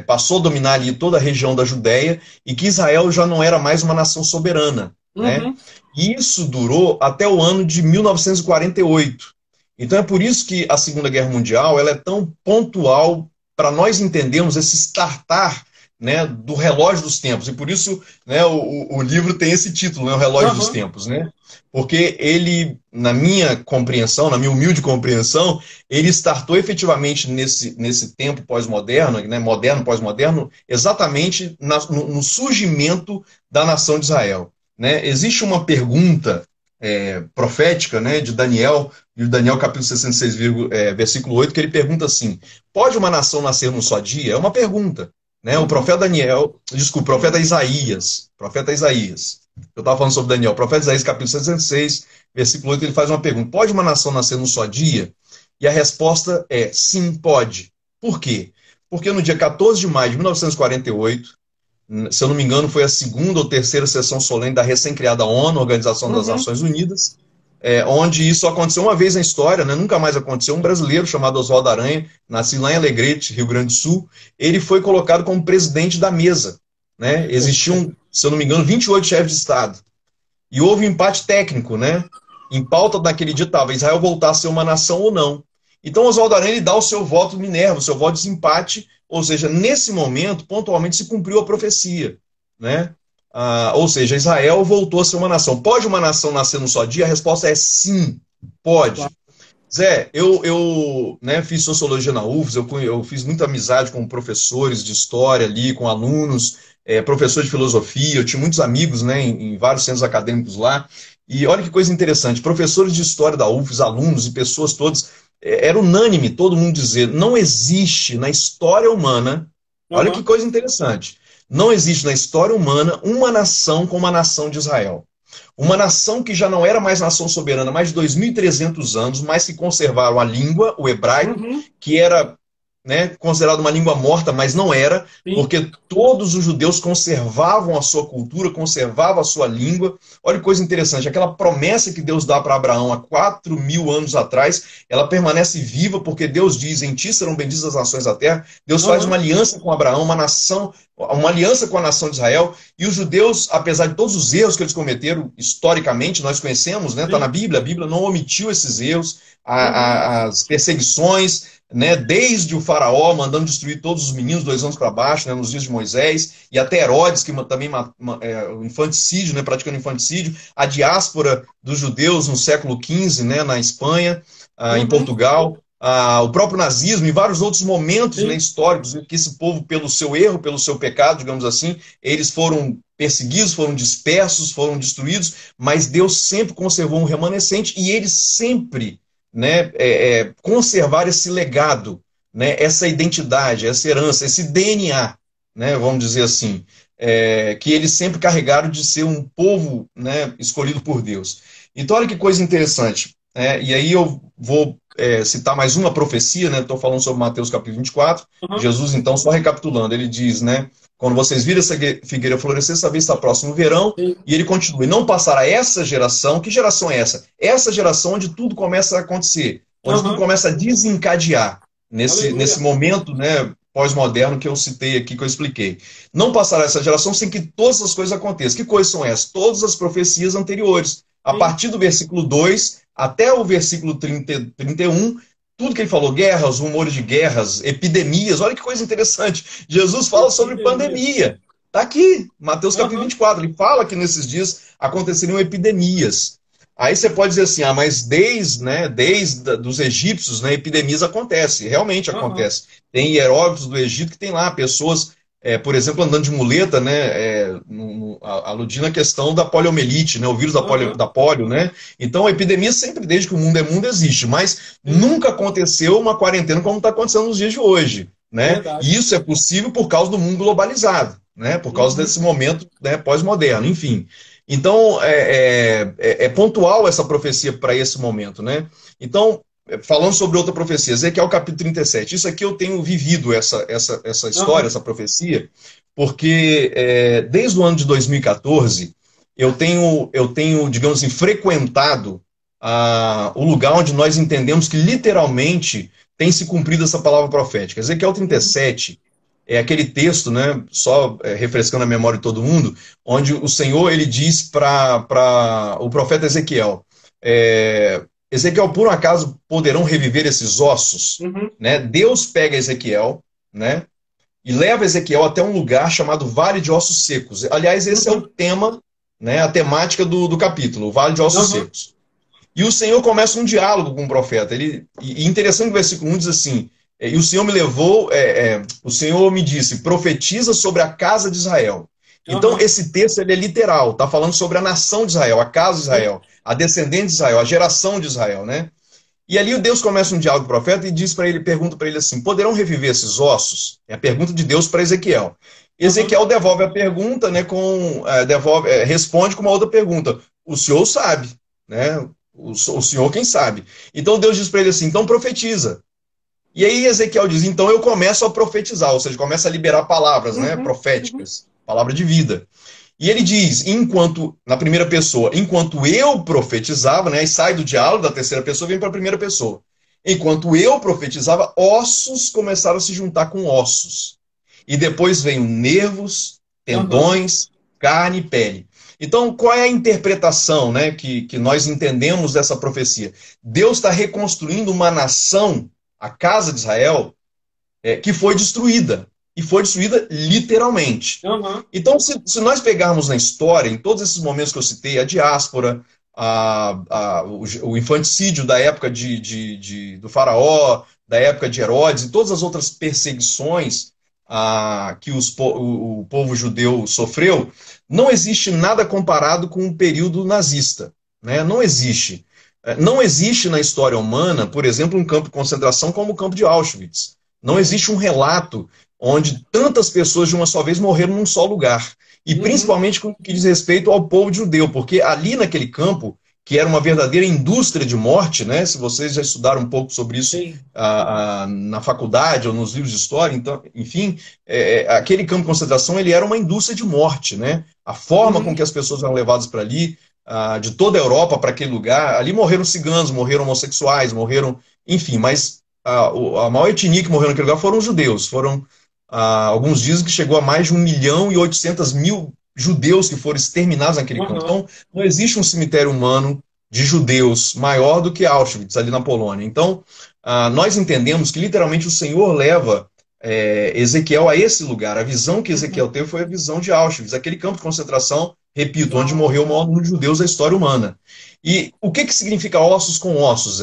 passou a dominar ali toda a região da Judéia e que Israel já não era mais uma nação soberana, né? E isso durou até o ano de 1948. Então é por isso que a Segunda Guerra Mundial ela é tão pontual para nós entendermos esse startar, né, do relógio dos tempos. E por isso, né, o livro tem esse título, né, o relógio dos tempos, né? Porque ele, na minha compreensão, na minha humilde compreensão, ele startou efetivamente nesse tempo pós-moderno, né, moderno, pós-moderno, exatamente no surgimento da nação de Israel. Né? Existe uma pergunta profética, né, de Daniel capítulo 66, versículo 8, que ele pergunta assim: pode uma nação nascer num só dia? É uma pergunta. Né? O profeta Isaías, eu estava falando sobre Daniel, o profeta Isaías, capítulo 66, versículo 8, ele faz uma pergunta: pode uma nação nascer num só dia? E a resposta é sim, pode. Por quê? Porque no dia 14 de maio de 1948, se eu não me engano, foi a 2ª ou 3ª sessão solene da recém-criada ONU, Organização das Nações Unidas, onde isso aconteceu uma vez na história, né? Nunca mais aconteceu. Um brasileiro chamado Oswaldo Aranha, nascido lá em Alegrete, Rio Grande do Sul, ele foi colocado como presidente da mesa. Né? Existiam, se eu não me engano, 28 chefes de Estado. E houve um empate técnico, né? Em pauta naquele dia estava Israel voltar a ser uma nação ou não. Então Oswaldo Aranha ele dá o seu voto Minerva, o seu voto de desempate, ou seja, nesse momento, pontualmente, se cumpriu a profecia. Né? Ou seja, Israel voltou a ser uma nação. Pode uma nação nascer num só dia? A resposta é sim, pode. Zé, eu né, fiz sociologia na UFES, eu fiz muita amizade com professores de história ali, com alunos, professor de filosofia, eu tinha muitos amigos, né, em vários centros acadêmicos lá, e olha que coisa interessante, professores de história da UFES, alunos e pessoas todas, era unânime todo mundo dizer: não existe na história humana, olha que coisa interessante, não existe na história humana uma nação como a nação de Israel. Uma nação que já não era mais nação soberana há mais de 2.300 anos, mas que conservaram a língua, o hebraico, que era, né, considerado uma língua morta, mas não era, porque todos os judeus conservavam a sua cultura, conservavam a sua língua. Olha que coisa interessante, aquela promessa que Deus dá para Abraão há 4.000 anos atrás, ela permanece viva, porque Deus diz: em ti serão benditas as nações da terra. Deus faz uma aliança com Abraão, uma aliança com a nação de Israel, e os judeus, apesar de todos os erros que eles cometeram historicamente, nós conhecemos, né, está na Bíblia, a Bíblia não omitiu esses erros, as perseguições, né, desde o faraó mandando destruir todos os meninos 2 anos para baixo, né, nos dias de Moisés, e até Herodes, que também o infanticídio, né, praticando infanticídio, a diáspora dos judeus no século XV, né, na Espanha, em Portugal, o próprio nazismo e vários outros momentos, né, históricos, que esse povo, pelo seu erro, pelo seu pecado, digamos assim, eles foram perseguidos, foram dispersos, foram destruídos, mas Deus sempre conservou um remanescente e eles sempre, né, conservaram esse legado, né, essa identidade, essa herança, esse DNA, né, vamos dizer assim. que eles sempre carregaram de ser um povo, né, escolhido por Deus. Então, olha que coisa interessante. E aí eu vou citar mais uma profecia, né? Estou falando sobre Mateus capítulo 24. Jesus, então, só recapitulando, ele diz, né? Quando vocês viram essa figueira florescer, sabem está próximo o verão. Sim. E ele continua, e não passará essa geração. Que geração é essa? Essa geração onde tudo começa a acontecer, onde tudo começa a desencadear, nesse momento, né, pós-moderno que eu citei aqui, que eu expliquei. Não passará essa geração sem que todas as coisas aconteçam. Que coisas são essas? Todas as profecias anteriores. A partir do versículo 2 até o versículo 31, tudo que ele falou, guerras, rumores de guerras, epidemias, olha que coisa interessante. Jesus fala sobre pandemia. Está aqui, Mateus capítulo 24, ele fala que nesses dias aconteceriam epidemias. Aí você pode dizer assim, mas desde dos egípcios, né, epidemias acontecem, realmente acontece. Tem hieróglifos do Egito que tem lá pessoas, por exemplo, andando de muleta, né, aludindo à questão da poliomielite, né, o vírus da polio, né. Então, a epidemia sempre, desde que o mundo é mundo, existe, mas nunca aconteceu uma quarentena como está acontecendo nos dias de hoje, né. E isso é possível por causa do mundo globalizado, né, por causa desse momento, né, pós-moderno, enfim. Então, é pontual essa profecia para esse momento, né. Então, falando sobre outra profecia, Ezequiel capítulo 37, isso aqui eu tenho vivido essa história, essa profecia, porque desde o ano de 2014, eu tenho, digamos assim, frequentado o lugar onde nós entendemos que literalmente tem se cumprido essa palavra profética. Ezequiel 37 é aquele texto, né, só refrescando a memória de todo mundo, onde o Senhor ele diz para o profeta Ezequiel, Ezequiel, por um acaso, poderão reviver esses ossos? Né? Deus pega Ezequiel, né, e leva Ezequiel até um lugar chamado Vale de Ossos Secos. Aliás, esse é o tema, né, a temática do capítulo, o Vale de Ossos Secos. E o Senhor começa um diálogo com o profeta. E interessante, o versículo 1 diz assim, e o Senhor me levou, o Senhor me disse, profetiza sobre a casa de Israel. Então, esse texto ele é literal, está falando sobre a nação de Israel, a casa de Israel, a descendente de Israel, a geração de Israel, né? E ali o Deus começa um diálogo com o profeta e diz para ele, pergunta para ele assim, poderão reviver esses ossos? É a pergunta de Deus para Ezequiel. Ezequiel devolve a pergunta, né, responde com uma outra pergunta. O Senhor sabe, né? O Senhor quem sabe. Então Deus diz para ele assim, então profetiza. E aí Ezequiel diz, então eu começo a profetizar, ou seja, começa a liberar palavras, né, proféticas, palavra de vida. E ele diz, na primeira pessoa, enquanto eu profetizava, né, e sai do diálogo da terceira pessoa, vem para a primeira pessoa. Enquanto eu profetizava, ossos começaram a se juntar com ossos. E depois veio nervos, tendões, carne e pele. Então, qual é a interpretação, né, que nós entendemos dessa profecia? Deus está reconstruindo uma nação, a casa de Israel, que foi destruída. E foi destruída literalmente. Então, se nós pegarmos na história, em todos esses momentos que eu citei, a diáspora, o infanticídio da época do faraó, da época de Herodes, e todas as outras perseguições que o povo judeu sofreu, não existe nada comparado com o período nazista. Né? Não existe. Não existe na história humana, por exemplo, um campo de concentração como o campo de Auschwitz. Não existe um relato onde tantas pessoas de uma só vez morreram num só lugar. E principalmente com o que diz respeito ao povo judeu, porque ali naquele campo, que era uma verdadeira indústria de morte, né? Se vocês já estudaram um pouco sobre isso na faculdade ou nos livros de história, então, enfim, aquele campo de concentração ele era uma indústria de morte, né? A forma com que as pessoas eram levadas para ali, de toda a Europa para aquele lugar, ali morreram ciganos, morreram homossexuais, morreram, enfim, mas a maior etnia que morreu naquele lugar foram os judeus, foram alguns dizem que chegou a mais de 1.800.000 judeus que foram exterminados naquele campo. Então, não existe um cemitério humano de judeus maior do que Auschwitz, ali na Polônia. Então, nós entendemos que, literalmente, o Senhor leva Ezequiel a esse lugar. A visão que Ezequiel teve foi a visão de Auschwitz, aquele campo de concentração, repito, onde morreu o maior número de judeus da história humana. E o que significa ossos com ossos?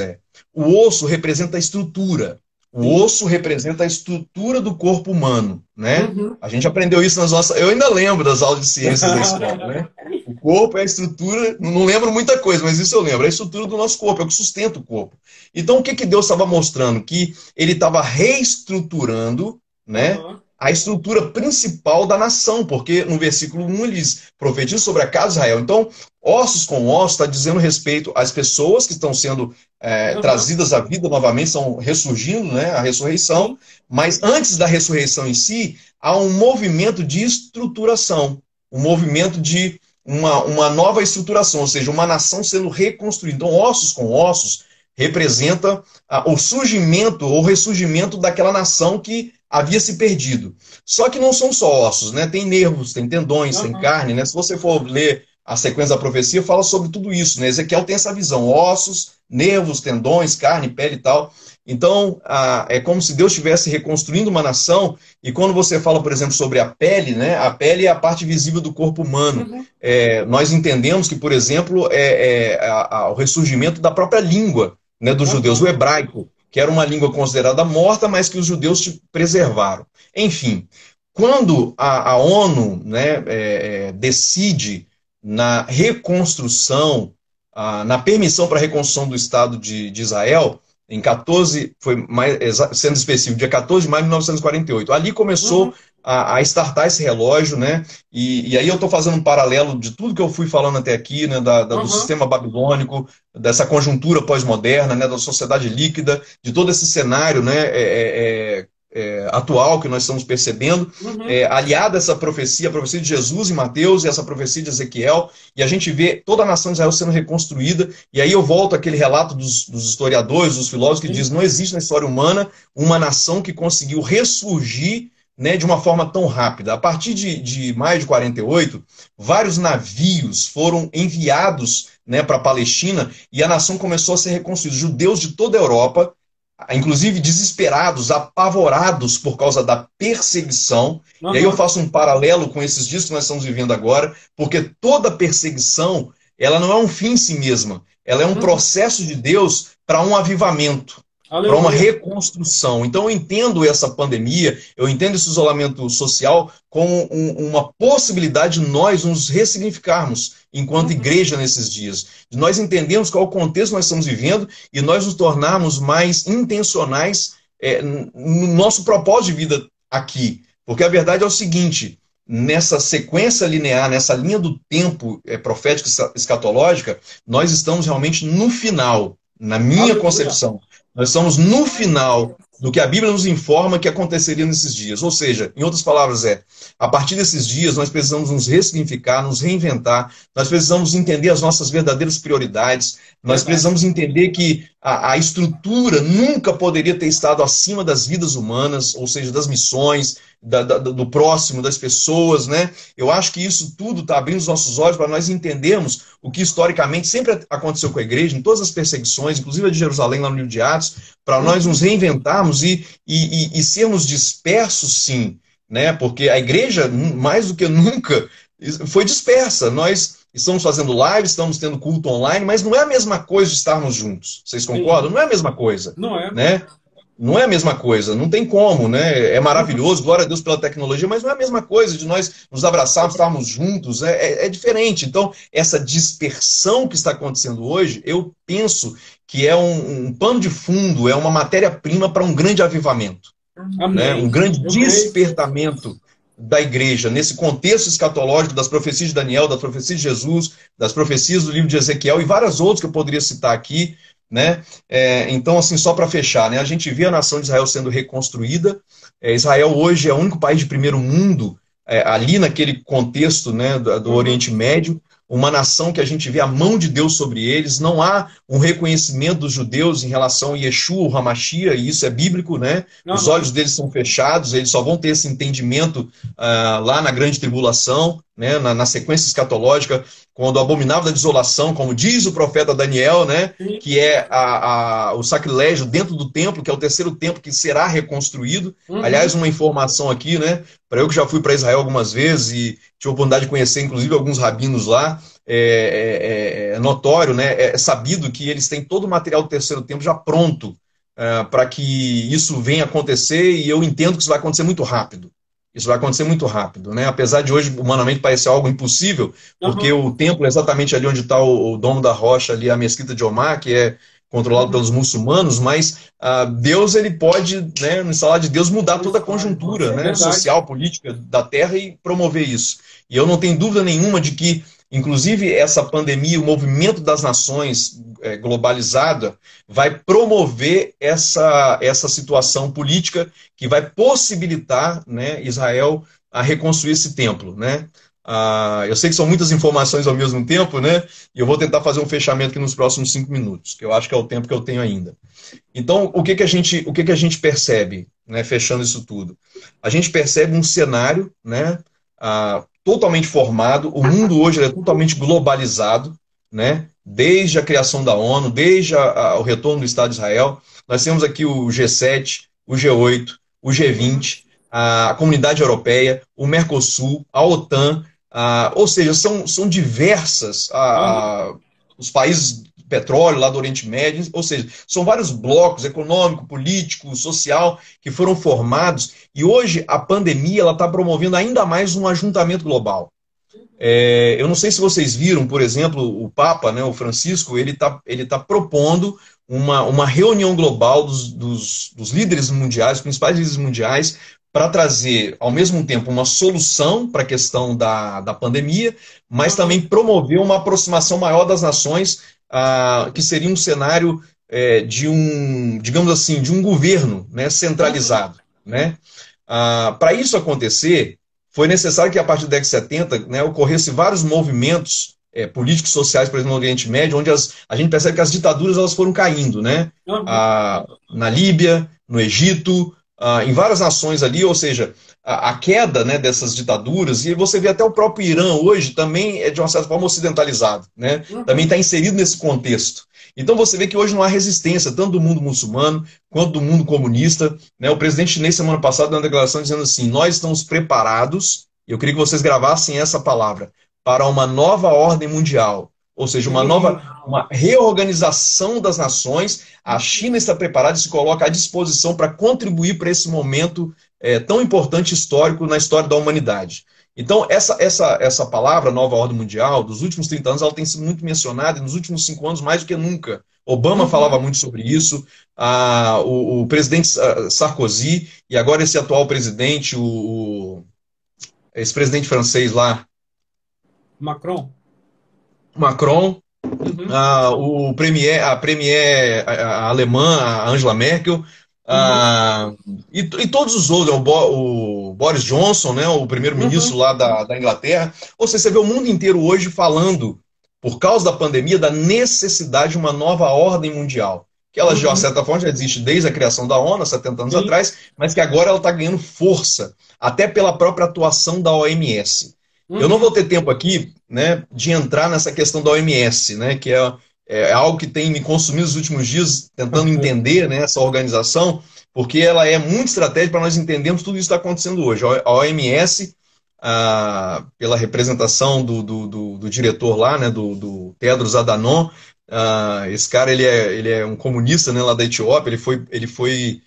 O osso representa a estrutura. O osso representa a estrutura do corpo humano, né? A gente aprendeu isso nas nossas... Eu ainda lembro das aulas de ciências da escola, né? O corpo é a estrutura... Não lembro muita coisa, mas isso eu lembro. É a estrutura do nosso corpo, é o que sustenta o corpo. Então, o que Deus estava mostrando? Que ele estava reestruturando, né? a estrutura principal da nação, porque no versículo 1 ele diz, profetiza sobre a casa de Israel. Então, ossos com ossos está dizendo respeito às pessoas que estão sendo trazidas à vida novamente, estão ressurgindo, né, a ressurreição, mas antes da ressurreição em si, há um movimento de estruturação, um movimento de uma nova estruturação, ou seja, uma nação sendo reconstruída. Então, ossos com ossos representa o surgimento ou ressurgimento daquela nação que havia se perdido. Só que não são só ossos, né? Tem nervos, tem tendões, tem carne, né? Se você for ler a sequência da profecia, fala sobre tudo isso, né? Ezequiel tem essa visão, ossos, nervos, tendões, carne, pele e tal. Então, é como se Deus estivesse reconstruindo uma nação, e quando você fala, por exemplo, sobre a pele, né? A pele é a parte visível do corpo humano. Nós entendemos que, por exemplo, o ressurgimento da própria língua, né, dos judeus, o hebraico, que era uma língua considerada morta, mas que os judeus preservaram. Enfim, quando a ONU, né, decide na reconstrução, na permissão para a reconstrução do Estado de Israel, em 14, sendo específico, dia 14 de maio de 1948. Ali começou a startar esse relógio, né? E aí eu estou fazendo um paralelo de tudo que eu fui falando até aqui, né? Do sistema babilônico, dessa conjuntura pós-moderna, né? Da sociedade líquida, de todo esse cenário, né? Atual que nós estamos percebendo, aliada a essa profecia, a profecia de Jesus em Mateus e essa profecia de Ezequiel, e a gente vê toda a nação de Israel sendo reconstruída, e aí eu volto àquele relato dos historiadores, dos filósofos, que diz, não existe na história humana uma nação que conseguiu ressurgir, né, de uma forma tão rápida. A partir de maio de 48, vários navios foram enviados, né, para a Palestina, e a nação começou a ser reconstruída. Judeus de toda a Europa, inclusive desesperados, apavorados por causa da perseguição. E aí eu faço um paralelo com esses dias que nós estamos vivendo agora, porque toda perseguição, ela não é um fim em si mesma, ela é um processo de Deus para um avivamento, para uma reconstrução. Então eu entendo essa pandemia, eu entendo esse isolamento social como uma possibilidade de nós nos ressignificarmos enquanto igreja nesses dias. De nós entendermos qual é o contexto que nós estamos vivendo e nós nos tornarmos mais intencionais no nosso propósito de vida aqui. Porque a verdade é o seguinte, nessa sequência linear, nessa linha do tempo profética escatológica, nós estamos realmente no final, na minha concepção. Nós estamos no final do que a Bíblia nos informa que aconteceria nesses dias. Ou seja, em outras palavras, a partir desses dias nós precisamos nos ressignificar, nos reinventar, nós precisamos entender as nossas verdadeiras prioridades, nós precisamos entender que a estrutura nunca poderia ter estado acima das vidas humanas, ou seja, das missões, do próximo, das pessoas, né? Eu acho que isso tudo está abrindo os nossos olhos para nós entendermos o que historicamente sempre aconteceu com a igreja, em todas as perseguições, inclusive a de Jerusalém, lá no livro de Atos, para nós nos reinventarmos e sermos dispersos, sim, né? Porque a igreja, mais do que nunca, foi dispersa. Nós estamos fazendo live, estamos tendo culto online, mas não é a mesma coisa de estarmos juntos. Vocês concordam? Não é a mesma coisa. Não é. Né? Não é a mesma coisa, não tem como, né? É maravilhoso, glória a Deus pela tecnologia, mas não é a mesma coisa de nós nos abraçarmos, estarmos juntos, é diferente. Então, essa dispersão que está acontecendo hoje, eu penso que é um pano de fundo, é uma matéria-prima para um grande avivamento, né? Um grande despertamento da igreja, nesse contexto escatológico das profecias de Daniel, da profecia de Jesus, das profecias do livro de Ezequiel e várias outras que eu poderia citar aqui, né? Então, assim, só para fechar, né? A gente vê a nação de Israel sendo reconstruída. Israel hoje é o único país de primeiro mundo, ali naquele contexto, né, do Oriente Médio, uma nação que a gente vê a mão de Deus sobre eles, não há um reconhecimento dos judeus em relação a Yeshua, o Hamashia, e isso é bíblico, né? Os olhos deles são fechados, eles só vão ter esse entendimento lá na grande tribulação, né? Na sequência escatológica, quando o abominável da desolação, como diz o profeta Daniel, né? Que é o sacrilégio dentro do templo, que é o terceiro templo que será reconstruído. Aliás, uma informação aqui, né? Para eu que já fui para Israel algumas vezes e tive a oportunidade de conhecer, inclusive, alguns rabinos lá, é notório, né? É sabido que eles têm todo o material do terceiro templo já pronto para que isso venha acontecer, e eu entendo que isso vai acontecer muito rápido. Isso vai acontecer muito rápido, né? Apesar de hoje, humanamente, parecer algo impossível, porque o templo é exatamente ali onde está o Domo da Rocha, ali a Mesquita de Omar, que é controlado pelos muçulmanos, mas Deus ele pode, né, no instalar de Deus, mudar toda a conjuntura, né, social, política da Terra e promover isso. E eu não tenho dúvida nenhuma de que, inclusive, essa pandemia, o movimento das nações globalizada, vai promover essa situação política que vai possibilitar, né, Israel a reconstruir esse templo, né? Eu sei que são muitas informações ao mesmo tempo, né? E eu vou tentar fazer um fechamento aqui nos próximos 5 minutos, que eu acho que é o tempo que eu tenho ainda. Então, o que que a gente percebe, né, fechando isso tudo? A gente percebe um cenário, né, totalmente formado. O mundo hoje é totalmente globalizado, né? Desde a criação da ONU, desde o retorno do Estado de Israel. Nós temos aqui o G7, o G8, o G20, a Comunidade Europeia, o Mercosul, a OTAN, ou seja, são diversas os países do petróleo lá do Oriente Médio, ou seja, são vários blocos econômico, político, social que foram formados, e hoje a pandemia está promovendo ainda mais um ajuntamento global. Eu não sei se vocês viram, por exemplo, o Papa, né, o Francisco, ele tá propondo uma reunião global dos líderes mundiais, os principais líderes mundiais, para trazer, ao mesmo tempo, uma solução para a questão da pandemia, mas também promover uma aproximação maior das nações, que seria um cenário digamos assim, de um governo, né, centralizado. Né? Para isso acontecer, foi necessário que, a partir da década de 70, né, ocorresse vários movimentos políticos sociais, por exemplo, no Oriente Médio, onde a gente percebe que as ditaduras elas foram caindo, né? Na Líbia, no Egito, em várias nações ali, ou seja, a queda, né, dessas ditaduras, e você vê até o próprio Irã hoje também de uma certa forma ocidentalizado, né? Também está inserido nesse contexto. Então você vê que hoje não há resistência, tanto do mundo muçulmano quanto do mundo comunista, né? O presidente chinês, semana passada, deu uma declaração dizendo assim: nós estamos preparados, e eu queria que vocês gravassem essa palavra, para uma nova ordem mundial. Ou seja, uma reorganização das nações. A China está preparada e se coloca à disposição para contribuir para esse momento tão importante histórico na história da humanidade. Então, essa palavra, nova ordem mundial, dos últimos 30 anos, ela tem sido muito mencionada, e nos últimos 5 anos, mais do que nunca. Obama falava muito sobre isso, o presidente Sarkozy, e agora esse atual presidente, esse presidente francês lá, Macron, a premier alemã, a Angela Merkel, e todos os outros, o Boris Johnson, né, o primeiro-ministro lá da Inglaterra. Ou seja, você vê o mundo inteiro hoje falando, por causa da pandemia, da necessidade de uma nova ordem mundial. Que ela, de uma certa forma, já existe desde a criação da ONU, há 70 anos atrás, mas que agora ela está ganhando força, até pela própria atuação da OMS. Eu não vou ter tempo aqui, né, de entrar nessa questão da OMS, né, que é algo que tem me consumido nos últimos dias, tentando entender, né, essa organização, porque ela é muito estratégica para nós entendermos tudo isso que está acontecendo hoje. A OMS, pela representação do diretor lá, né, do Tedros Adhanom, esse cara ele é um comunista, né, lá da Etiópia, ele foi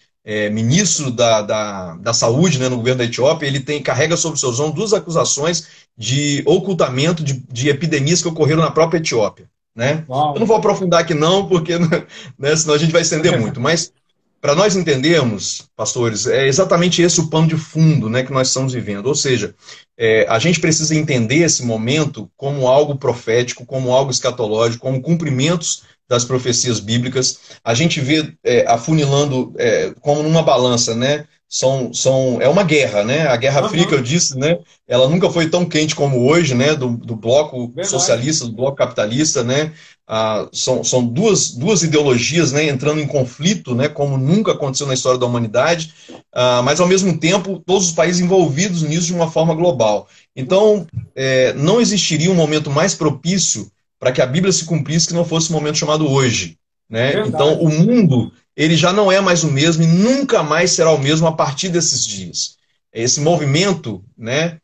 ministro da saúde, né, no governo da Etiópia. Ele carrega sobre seus ombros 2 acusações de ocultamento de epidemias que ocorreram na própria Etiópia. Né? Eu não vou aprofundar aqui não, porque, né, senão a gente vai estender muito, mas para nós entendermos, pastores, é exatamente esse o pano de fundo, né, que nós estamos vivendo. Ou seja, a gente precisa entender esse momento como algo profético, como algo escatológico, como cumprimentos das profecias bíblicas. A gente vê afunilando como numa balança, né? É uma guerra, né? A Guerra Fria, que eu disse, né? Ela nunca foi tão quente como hoje, né? Do bloco socialista, do bloco capitalista, né? São duas ideologias, né, entrando em conflito, né? Como nunca aconteceu na história da humanidade, mas ao mesmo tempo todos os países envolvidos nisso de uma forma global. Então, não existiria um momento mais propício para que a Bíblia se cumprisse que não fosse um momento chamado hoje. Né? Então, o mundo ele já não é mais o mesmo e nunca mais será o mesmo a partir desses dias. Esse movimento, né,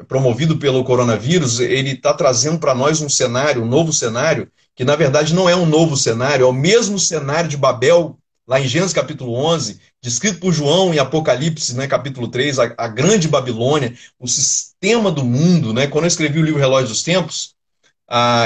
promovido pelo coronavírus, ele está trazendo para nós um cenário, um novo cenário, que na verdade não é um novo cenário, é o mesmo cenário de Babel, lá em Gênesis capítulo 11, descrito por João em Apocalipse, né, capítulo 3, a grande Babilônia, o sistema do mundo. Né? Quando eu escrevi o livro Relógio dos Tempos,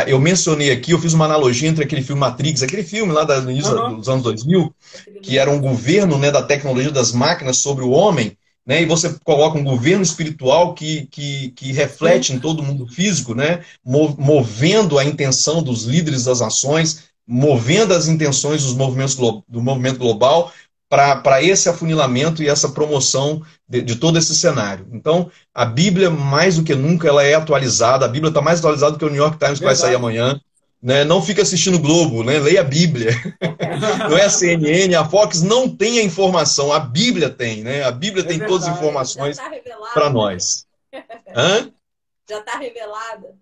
Eu mencionei aqui, eu fiz uma analogia entre aquele filme Matrix, aquele filme lá do início dos anos 2000, que era um governo, né, da tecnologia das máquinas sobre o homem, né, e você coloca um governo espiritual que reflete em todo o mundo físico, né, movendo a intenção dos líderes das nações, movendo as intenções dos movimentos do movimento global para esse afunilamento e essa promoção de todo esse cenário. Então, a Bíblia, mais do que nunca, ela é atualizada. A Bíblia está mais atualizada do que o New York Times que vai sair amanhã. Né? Não fica assistindo Globo, né? Leia a Bíblia. Não é a CNN, a Fox não tem a informação, a Bíblia tem, né? A Bíblia tem todas as informações para nós. Hã? Já está revelada.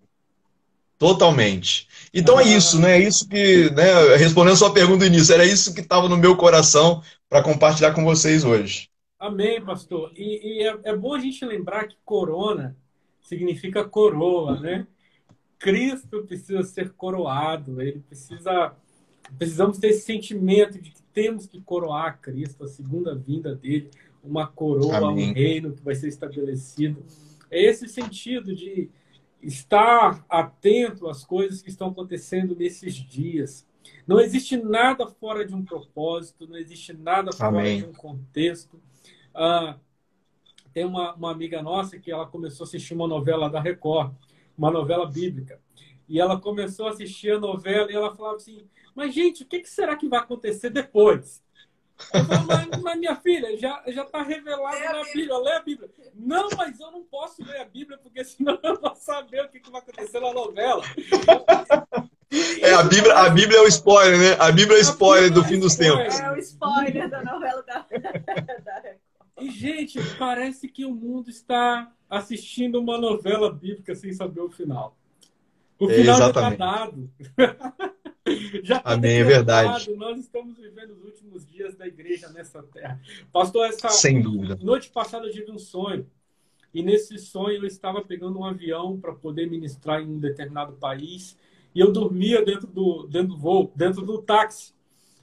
Totalmente. Então é isso, né? É isso que, né? Respondendo a sua pergunta do início, era isso que estava no meu coração para compartilhar com vocês hoje. Amém, pastor. E é bom a gente lembrar que corona significa coroa, né? Cristo precisa ser coroado, precisamos ter esse sentimento de que temos que coroar Cristo, a segunda vinda dele, uma coroa, Amém. um reino que vai ser estabelecido. É esse sentido de estar atento às coisas que estão acontecendo nesses dias. Não existe nada fora de um propósito, não existe nada fora Amém. de um contexto. Tem uma amiga nossa que ela começou a assistir uma novela da Record, uma novela bíblica. E ela começou a assistir a novela e ela falava assim, mas gente, o que será que vai acontecer depois? Eu falei, mas minha filha, já está revelado na Bíblia, lê a Bíblia. Não, mas eu não posso ler a Bíblia, porque senão eu vou saber o que vai acontecer na novela. A Bíblia é o spoiler, né? A Bíblia é o spoiler do fim dos tempos. É o spoiler da novela da E, gente, parece que o mundo está assistindo uma novela bíblica sem saber o final. O final já está dado. Já está Amém, é verdade. Nós estamos vivendo os últimos dias da igreja nessa terra. Pastor, sem dúvida. Noite passada eu tive um sonho. E nesse sonho eu estava pegando um avião para poder ministrar em um determinado país. E eu dormia dentro do voo, dentro do táxi.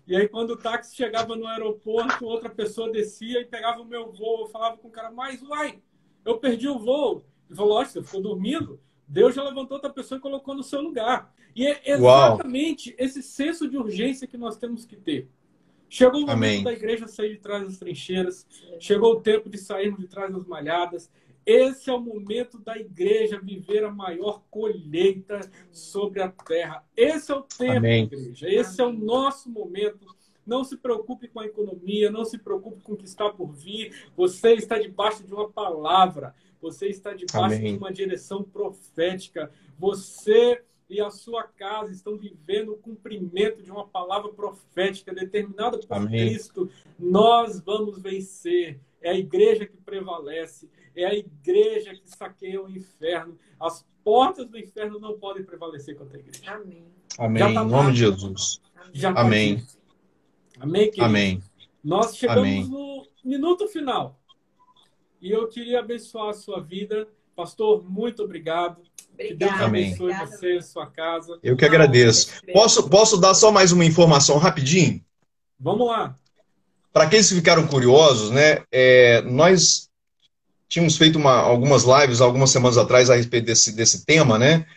E aí, quando o táxi chegava no aeroporto, outra pessoa descia e pegava o meu voo. Eu falava com o cara, mas, uai, eu perdi o voo. Ele falou, lógico, você ficou dormindo. Deus já levantou outra pessoa e colocou no seu lugar. E é exatamente esse senso de urgência que nós temos que ter. Chegou o momento da igreja sair de trás das trincheiras. Chegou o tempo de sairmos de trás das malhadas. Esse é o momento da igreja viver a maior colheita sobre a terra. Esse é o tempo, igreja. Esse é o nosso momento. Não se preocupe com a economia, não se preocupe com o que está por vir. Você está debaixo de uma palavra. Você está debaixo de uma direção profética. Você e a sua casa estão vivendo o cumprimento de uma palavra profética determinada por Cristo. Nós vamos vencer. É a igreja que prevalece. É a igreja que saqueia o inferno. As portas do inferno não podem prevalecer contra a igreja. Amém. Amém. Em nome de Jesus. Amém. Amém, querido? Amém. Nós chegamos no minuto final. E eu queria abençoar a sua vida. Pastor, muito obrigado. Que Deus abençoe você e sua casa. Eu que agradeço. Posso dar só mais uma informação rapidinho? Vamos lá. Para aqueles que ficaram curiosos, né? Nós tínhamos feito algumas lives algumas semanas atrás a respeito desse tema, né?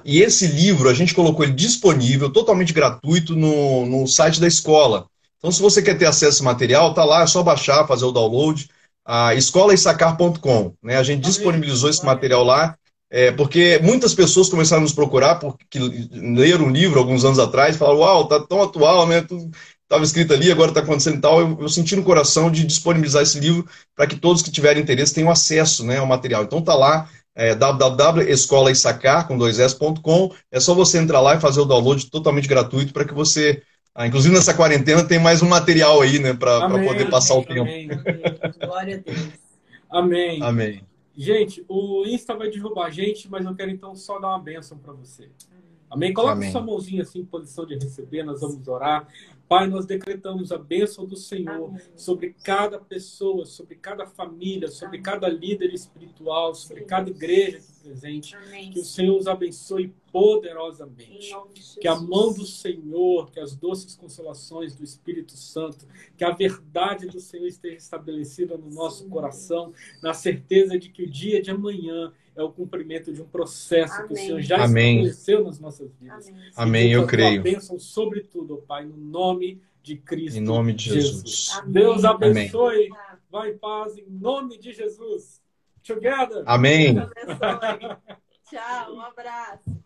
E esse livro, a gente colocou ele disponível, totalmente gratuito, no site da escola. Então, se você quer ter acesso a esse material, tá lá, é só baixar, fazer o download. Escolaissacar.com, né? A gente disponibilizou esse material lá, porque muitas pessoas começaram a nos procurar, porque leram um livro alguns anos atrás, e falaram, uau, tá tão atual, né? Tudo estava escrito ali, agora está acontecendo e tal. Eu senti no coração de disponibilizar esse livro para que todos que tiverem interesse tenham acesso, né, ao material. Então tá lá, www.escolaissacar.com. É só você entrar lá e fazer o download totalmente gratuito para que você, inclusive nessa quarentena, tem mais um material aí, né, para poder passar o tempo. Amém. Glória a Deus. Amém. Amém. Gente, o Insta vai derrubar a gente, mas eu quero então só dar uma bênção para você. Amém? Coloque sua mãozinha assim em posição de receber, nós vamos orar. Pai, nós decretamos a bênção do Senhor sobre cada pessoa, sobre cada família, sobre cada líder espiritual, sobre cada igreja aqui presente. Que o Senhor os abençoe poderosamente. Que a mão do Senhor, que as doces consolações do Espírito Santo, que a verdade do Senhor esteja estabelecida no nosso coração, na certeza de que o dia de amanhã é o cumprimento de um processo que o Amém. Senhor já Amém. estabeleceu nas nossas vidas. Amém. Amém, eu a tua creio. bênção sobre tudo, ó Pai, no nome de Cristo Em nome de Jesus. Jesus. Amém. Deus Amém. abençoe. Vai em paz, em nome de Jesus. Together. Amém. Deus abençoe. Tchau, um abraço.